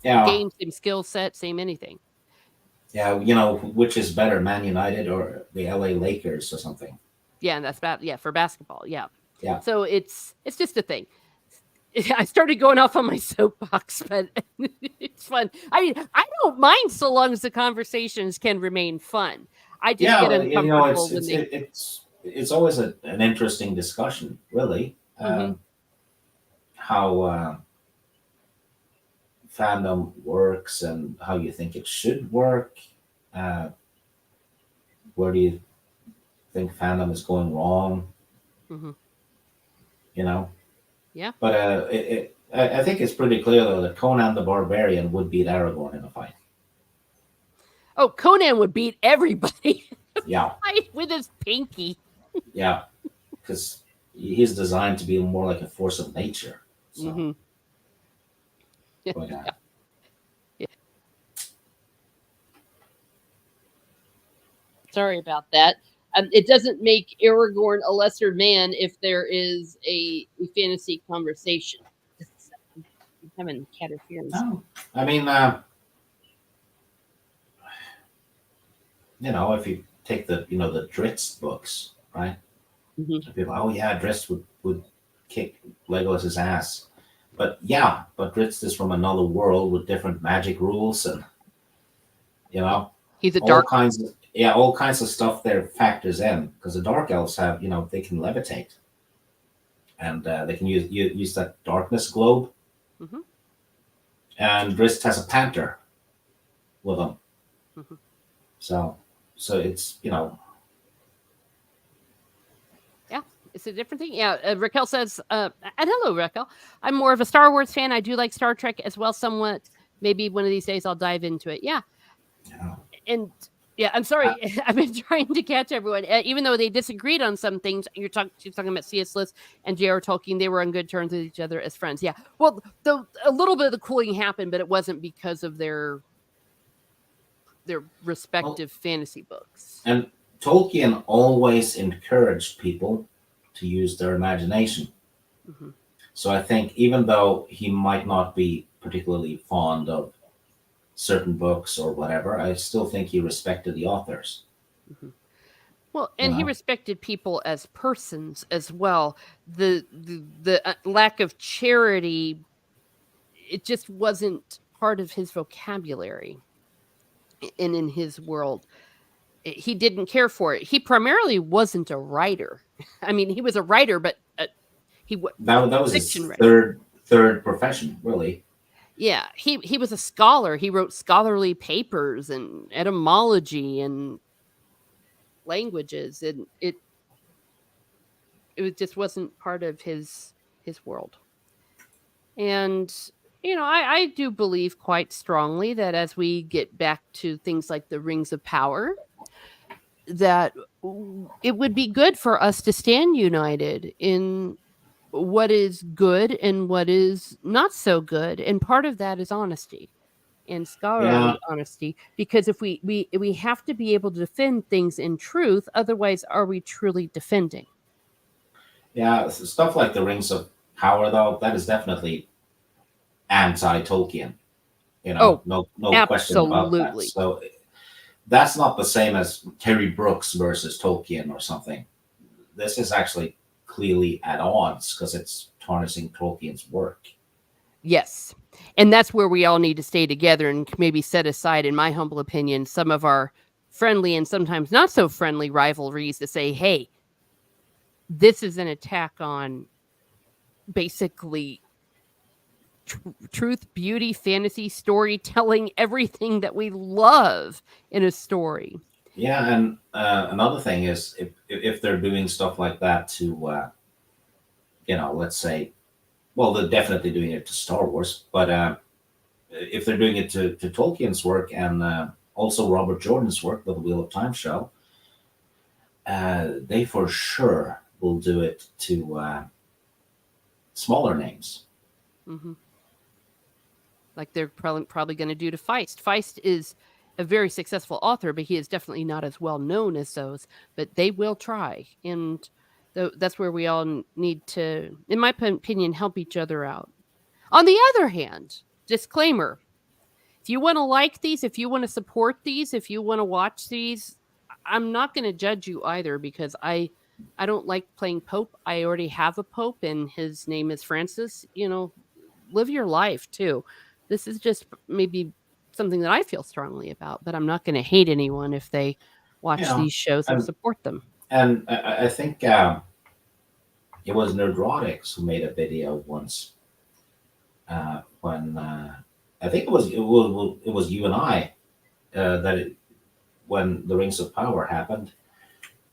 yeah, game, same skill set, same anything. yeah. Which is better, Man United or the LA Lakers or something? Yeah, and that's bad. Yeah, for basketball. Yeah. Yeah, So it's just a thing. I started going off on my soapbox, but it's fun. I mean, I don't mind so long as the conversations can remain fun. I just yeah. get It's uncomfortable when it's they. it's always an interesting discussion, really. Mhm. How fandom works and how you think it should work. Uh, where do you think fandom is going wrong? Mhm. You know, Yeah. but I think it's pretty clear though that Conan the Barbarian would beat Aragorn in a fight. Oh, Conan would beat everybody Yeah, with his pinky. yeah, because he's designed to be more like a force of nature. So, Mhm. Yeah. but Yeah. Sorry about that. It doesn't make Aragorn a lesser man if there is a fantasy conversation. Just a second. I'm having cat interference. no, I mean, if you take the Drizzt books, right? Mhm. And people, oh yeah, Drizzt would kick Legolas's ass. But yeah, but Drizzt is from another world with different magic rules and you Yeah. know He's a dark. all kinds of stuff there factors in because the dark elves have they can levitate and they can use that darkness globe Mhm. and Drizzt has a panther with him. Mhm. So it's Yeah, it's a different thing. Yeah, Raquel says, and hello, Raquel. I'm more of a Star Wars fan. I do like Star Trek as well, somewhat. Maybe one of these days I'll dive into it. Yeah, you know and yeah, I'm I, sorry. I've been trying to catch everyone, even though they disagreed on some things. She's talking about C.S. Lewis and J.R. Tolkien. They were on good terms with each other as friends. Yeah. Well, a little bit of the cooling happened, but it wasn't because of their well, respective fantasy books. and Tolkien always encouraged people to use their imagination. Hmm. So I think even though he might not be particularly fond of certain books or whatever, I still think he respected the authors. Hmm. Well, You and he know, respected people as persons as well. The lack of charity, it just wasn't part of his vocabulary and in his world. he didn't care for it. He primarily wasn't a writer. I mean, he was a writer, but he was That was fiction his writer. third profession, really. Yeah, he was a scholar. He wrote scholarly papers and etymology and languages, and just wasn't part of his world. And I do believe quite strongly that as we get back to things like the rings of power, that it would be good for us to stand united in what is good and what is not so good, and part of that is honesty and Yeah, scholarly honesty, because if we have to be able to defend things in truth, otherwise are we truly defending? yeah. Stuff like the Rings of Power, though, that is definitely anti-Tolkien. Oh, No question about that. absolutely. So that's not the same as Terry Brooks versus Tolkien or something. This is actually clearly at odds because it's tarnishing Tolkien's work. Yes. And that's where we all need to stay together and maybe set aside, in my humble opinion, some of our friendly and sometimes not so friendly rivalries to say, hey, this is an attack on basically truth, beauty, fantasy, storytelling, everything that we love in a story. Yeah, and another thing is if they're doing stuff like that to let's say, well, they're definitely doing it to Star Wars, but if they're doing it to Tolkien's work and also Robert Jordan's work, the Wheel of Time show, they for sure will do it to smaller names. Hmm. Like they're probably going to do to Feist. Feist is a very successful author, but he is definitely not as well known as those. But they will try, and that's where we all need to, in my opinion, help each other out. On the other hand, disclaimer: if you want to like these, if you want to support these, if you want to watch these, I'm not going to judge you either, because I don't like playing Pope. I already have a Pope, and his name is Francis. Live your life too. This is just maybe something that I feel strongly about, but I'm not going to hate anyone if they You watch know, these shows or and support them. I think it was Nerdrotics who made a video once when I think it was you and I that when the Rings of Power happened,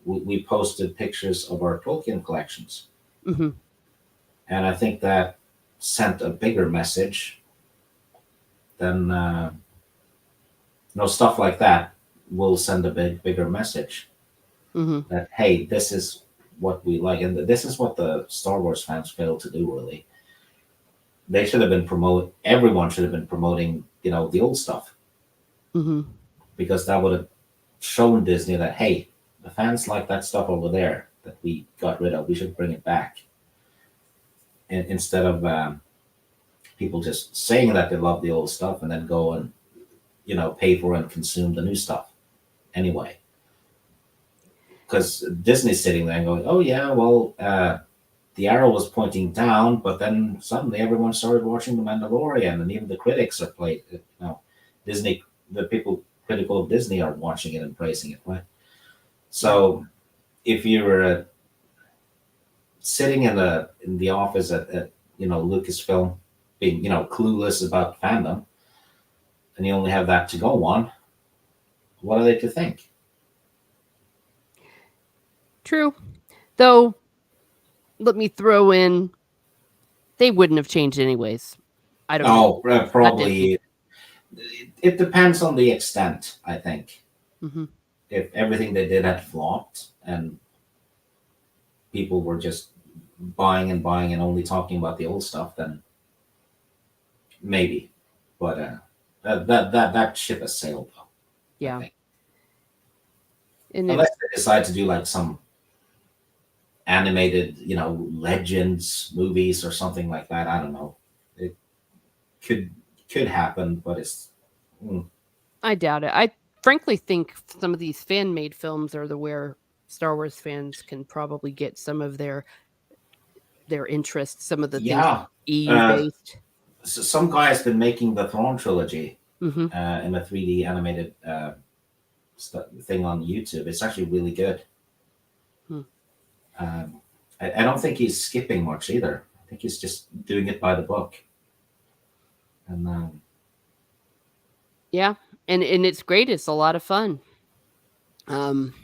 we posted pictures of our Tolkien collections, Hmm. and I think that sent a bigger message than stuff like that will send a bigger message Hmm. that, hey, this is what we like, and this is what the Star Wars fans failed to do. Really, they should have been promote. Everyone should have been promoting, the old stuff, Hmm. because that would have shown Disney that, hey, the fans like that stuff over there that we got rid of. We should bring it back, and instead of people just saying that they love the old stuff and then go and pay for and consume the new stuff anyway. Because Disney's sitting there and going, oh yeah, well, the arrow was pointing down, but then suddenly everyone started watching The Mandalorian, and even the critics are played. Disney, the people critical of Disney are watching it and praising it, right? Yeah. So if you're sitting in the office at Lucasfilm, being clueless about fandom, and you only have that to go on, what are they to think? True. Though, let me throw in, they wouldn't have changed anyways. I don't know. Oh, Not Disney. probably. It depends on the extent, I think. Hmm. If everything they did had flopped and people were just buying and buying and only talking about the old stuff, then maybe. But that ship has sailed, though. I Yeah. think, And unless it's they decide to do like some animated, legends movies or something like that. I don't know. It could could happen, but it's mm, I doubt it. I frankly think some of these fan made films are the where Star Wars fans can probably get some of their interests, some of the things yeah. EU Uh, based. so some guy has been making the Thrawn trilogy Hmm. in a 3D animated thing on YouTube. It's actually really good. Hmm. I don't think he's skipping much either. I think he's just doing it by the book. And Yeah, and it's great. It's a lot of fun. Um,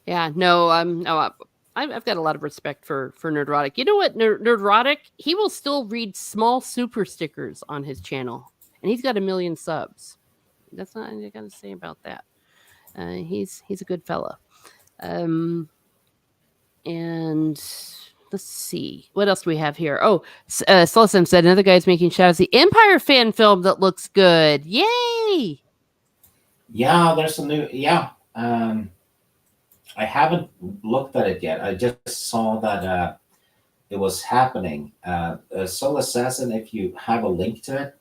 yeah, no, no, I've got a lot of respect for Nerdrotic. You know what, Nerdrotic? He will still read small super stickers on his channel, and he's got 1 million subs. That's not I got to say about that. He's a good fella. Um, and let's see what else do we have here. Oh, Celestin said another guy's making shadows. The Empire fan film that looks good. Yay! yeah, there's some new. Yeah, I haven't looked at it yet. I just saw that it was happening. Soul Assassin, if you have a link to it,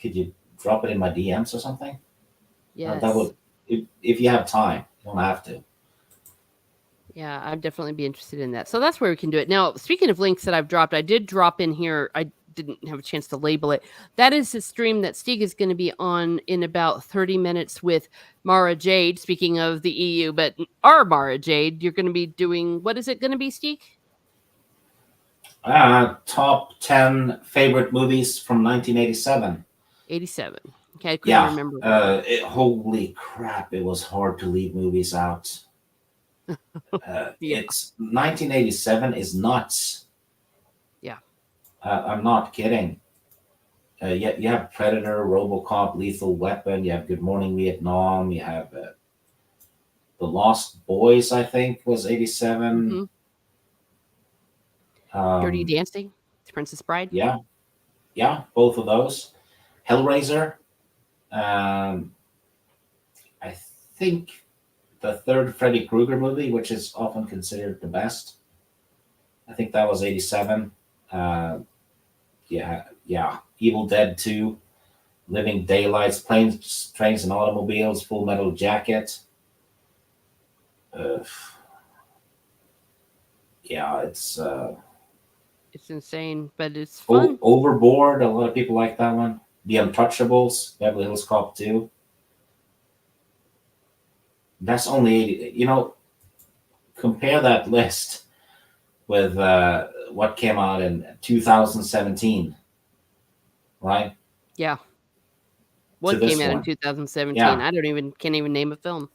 could you drop it in my DMs or something? That Yes. would, if you have time. You don't have to. Yeah, I'd definitely be interested in that. So that's where we can do it. Now, speaking of links that I've dropped, I did drop in here. I didn't have a chance to label it. That is the stream that Stieg is going to be on in about 30 minutes with Mara Jade. Speaking of the EU, but our Mara Jade, you're going to be doing, what is it going to be, Stieg? Top 10 favorite movies from 1987. 87. Okay, I couldn't Yeah. remember. Holy crap! It was hard to leave movies out. Yeah. It's 1987 is nuts. Yeah. I'm not kidding. You have Predator, RoboCop, Lethal Weapon. You have Good Morning Vietnam. You have The Lost Boys. I think was 87. Dirty Um, Dancing, Princess Bride. yeah, yeah, both of those. Hellraiser. Um, I think the third Freddy Krueger movie, which is often considered the best. I think that was 87. Uh, yeah. Evil Dead 2, Living Daylights, Planes, Trains, and Automobiles, Full Metal Jacket. Uh, yeah, It's insane, but it's fun. Overboard. A lot of people like that one. The Untouchables, Beverly Hills Cop 2. That's only 80. Compare that list with what came out in 2017, right? Yeah. To What this came out in one. 2017? Yeah. I can't even name a film.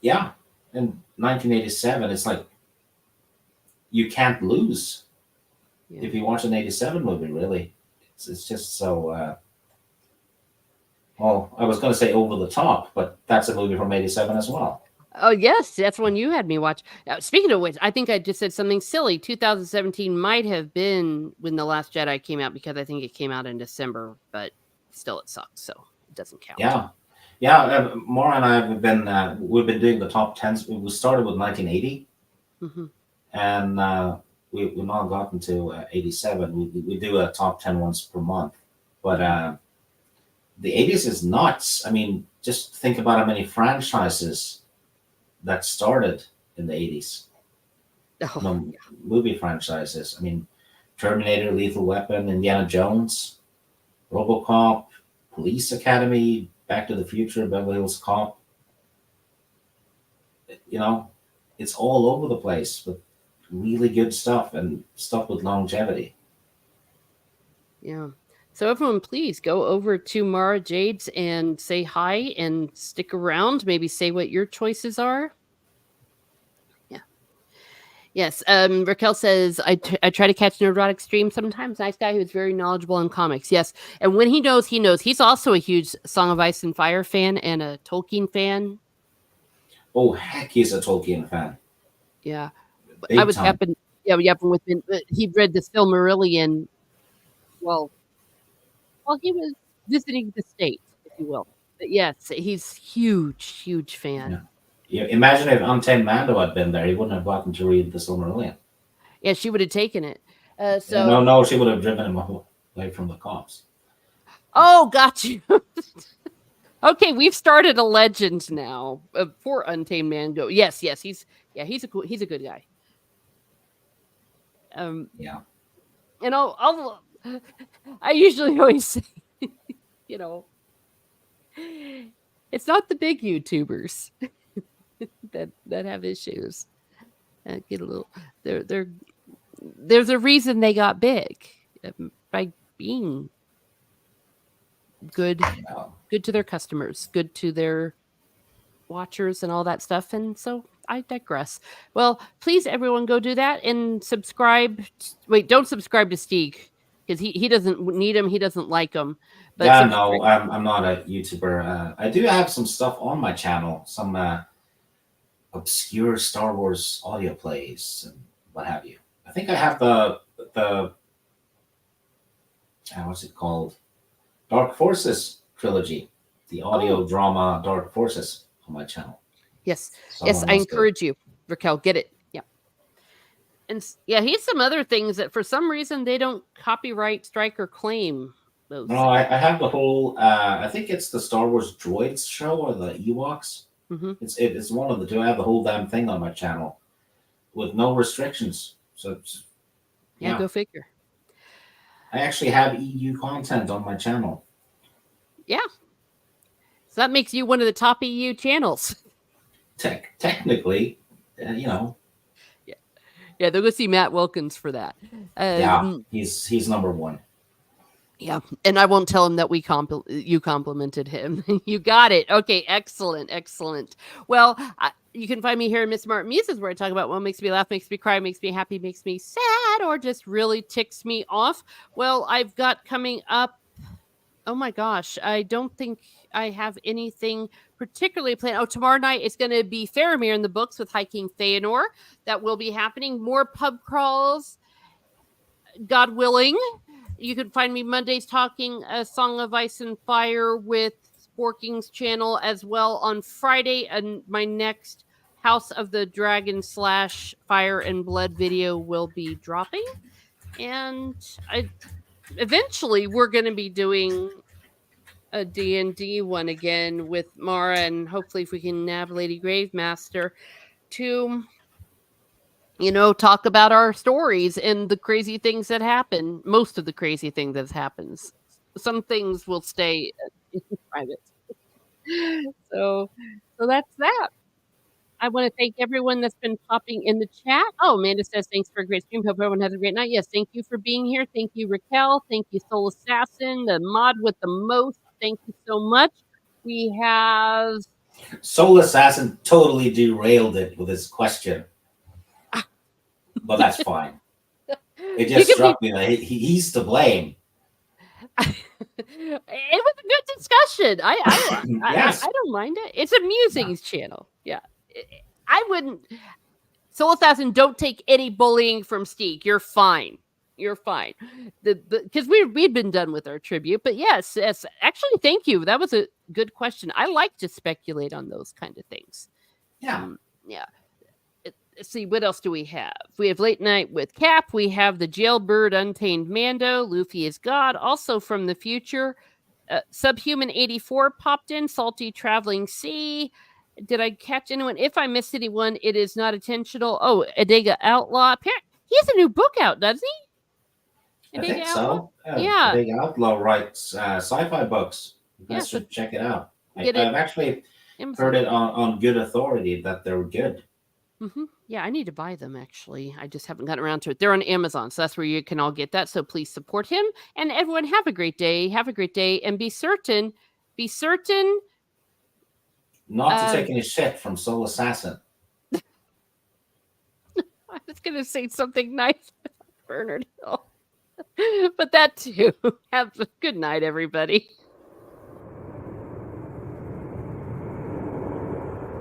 Yeah. In 1987, it's like you can't lose Yeah. if you watch an 87 movie, really. It's just so, well, I was going to say over the top, but that's a movie from 87 as well. Oh yes, that's one you had me watch. Speaking of which, I think I just said something silly. 2017 might have been when The Last Jedi came out because I think it came out in December, but still it sucks, so it doesn't count. Yeah. Yeah, Maura and I have been, we've been doing the top 10s. We started with 1980, and we've now gotten to 87. We do a top 10 once per month. But the 80s is nuts. I mean, just think about how many franchises that started in the 80s. Oh, Movie franchises. I mean, Terminator, Lethal Weapon, Indiana Jones, RoboCop, Police Academy, Back to the Future, Beverly Hills Cop. It's all over the place with really good stuff and stuff with longevity. yeah. So everyone, please go over to Mara Jade's and say hi and stick around. Maybe say what your choices are. Yeah. Yes. Raquel says I try to catch Neurotic stream sometimes. Nice guy who's very knowledgeable in comics. Yes, and when he knows, he knows. He's also a huge Song of Ice and Fire fan and a Tolkien fan. Oh heck, he's a Tolkien fan. Yeah, I Big was time. yapping. Yeah, yapping with him. He read the Silmarillion. Well, while he was visiting the state, if you will. But yes, he's huge fan. Yeah. Imagine if Untamed Mando had been there, he wouldn't have gotten to read the Silmarillion. Yeah, she would have taken it. No, she would have driven him away from the cops. Oh, got you. Okay, we've started a legend now for Untamed Mando. Yes, he's a good guy. Yeah. And I usually always say, you know, It's not the big YouTubers that have issues. Get a little. They're there's a reason they got big by being good No. good to their customers, good to their watchers and all that stuff. And so I digress. Well, please everyone go do that and subscribe. Wait, don't subscribe to Steeg because he doesn't need them. He doesn't like them. But Yeah, subscribe. no, I'm not a YouTuber. I do have some stuff on my channel, some obscure Star Wars audio plays and what have you. I think I have the what's it called? Dark Forces trilogy, the Oh, audio drama Dark Forces on my channel. yes. Yes, Someone I must do. encourage you, Raquel, get it. Yeah. And yeah, he has some other things that for some reason they don't copyright, strike, or claim those No, things. I have the whole. I think it's the Star Wars Droids show or the Ewoks. Hmm. It's one of the two. I have the whole damn thing on my channel with no restrictions. So Yeah, yeah, go figure. I actually have EU content on my channel. Yeah. So that makes you one of the top EU channels. Technically, you know, Yeah. Yeah, they'll go see Matt Wilkins for that. yeah, he's number one. Yeah, and I won't tell him that you complimented him. You got it. Okay, excellent, excellent. Well, you can find me here in Miss Smart Muses, where I talk about what makes me laugh, makes me cry, makes me happy, makes me sad, or just really ticks me off. Well, I've got coming up. Oh my gosh, I don't think I have anything particularly planned. Oh, tomorrow night it's going to be Faramir in the books with Hiking Feanor. That will be happening. More pub crawls, God willing. You can find me Mondays talking A Song of Ice and Fire with Sporking's channel as well on Friday. And my next House of the Dragon / Fire and Blood video will be dropping. And eventually we're going to be doing a D&D one again with Mara, and hopefully if we can nab Lady Gravemaster to talk about our stories and the crazy things that happen. Most of the crazy things that happens. Some things will stay in private. So, so that's that. I want to thank everyone that's been popping in the chat. Oh, Amanda says thanks for a great stream. Hope everyone has a great night. Yes, thank you for being here. Thank you, Raquel. Thank you, Soul Assassin, the mod with the most. Thank you so much. We have Soul Assassin totally derailed it with his question, but that's fine. It you just can be struck me that he's to blame. it was a good discussion. Yes. I don't mind it. It's a Musings channel. Yeah. I wouldn't Soul Assassin, don't take any bullying from Steek. You're fine. You're fine. Because we'd been done with our tribute. But yes, actually, thank you. That was a good question. I like to speculate on those kind of things. Yeah. Yeah. Let's see, what else do we have? We have Late Night with Cap. We have the Jailbird Untamed Mando. Luffy is God. Also from the future, Subhuman 84 popped in. Salty Traveling Sea. Did I catch anyone? If I missed anyone, it is not intentional. Oh, Adega Outlaw. He has a new book out, doesn't he? I Adega think Outlaw? so. Yeah. Big Outlaw writes sci-fi books. You guys So should check it out. get it. I've actually Amazon. heard it on good authority that they're good. Yeah, I need to buy them actually. I just haven't gotten around to it. They're on Amazon, so that's where you can all get that. So please support him. And everyone, have a great day. Have a great day, and be certain Not to take any shit from Soul Assassin. I was going to say something nice about Bernard Hill. But that too. Have a good night, everybody.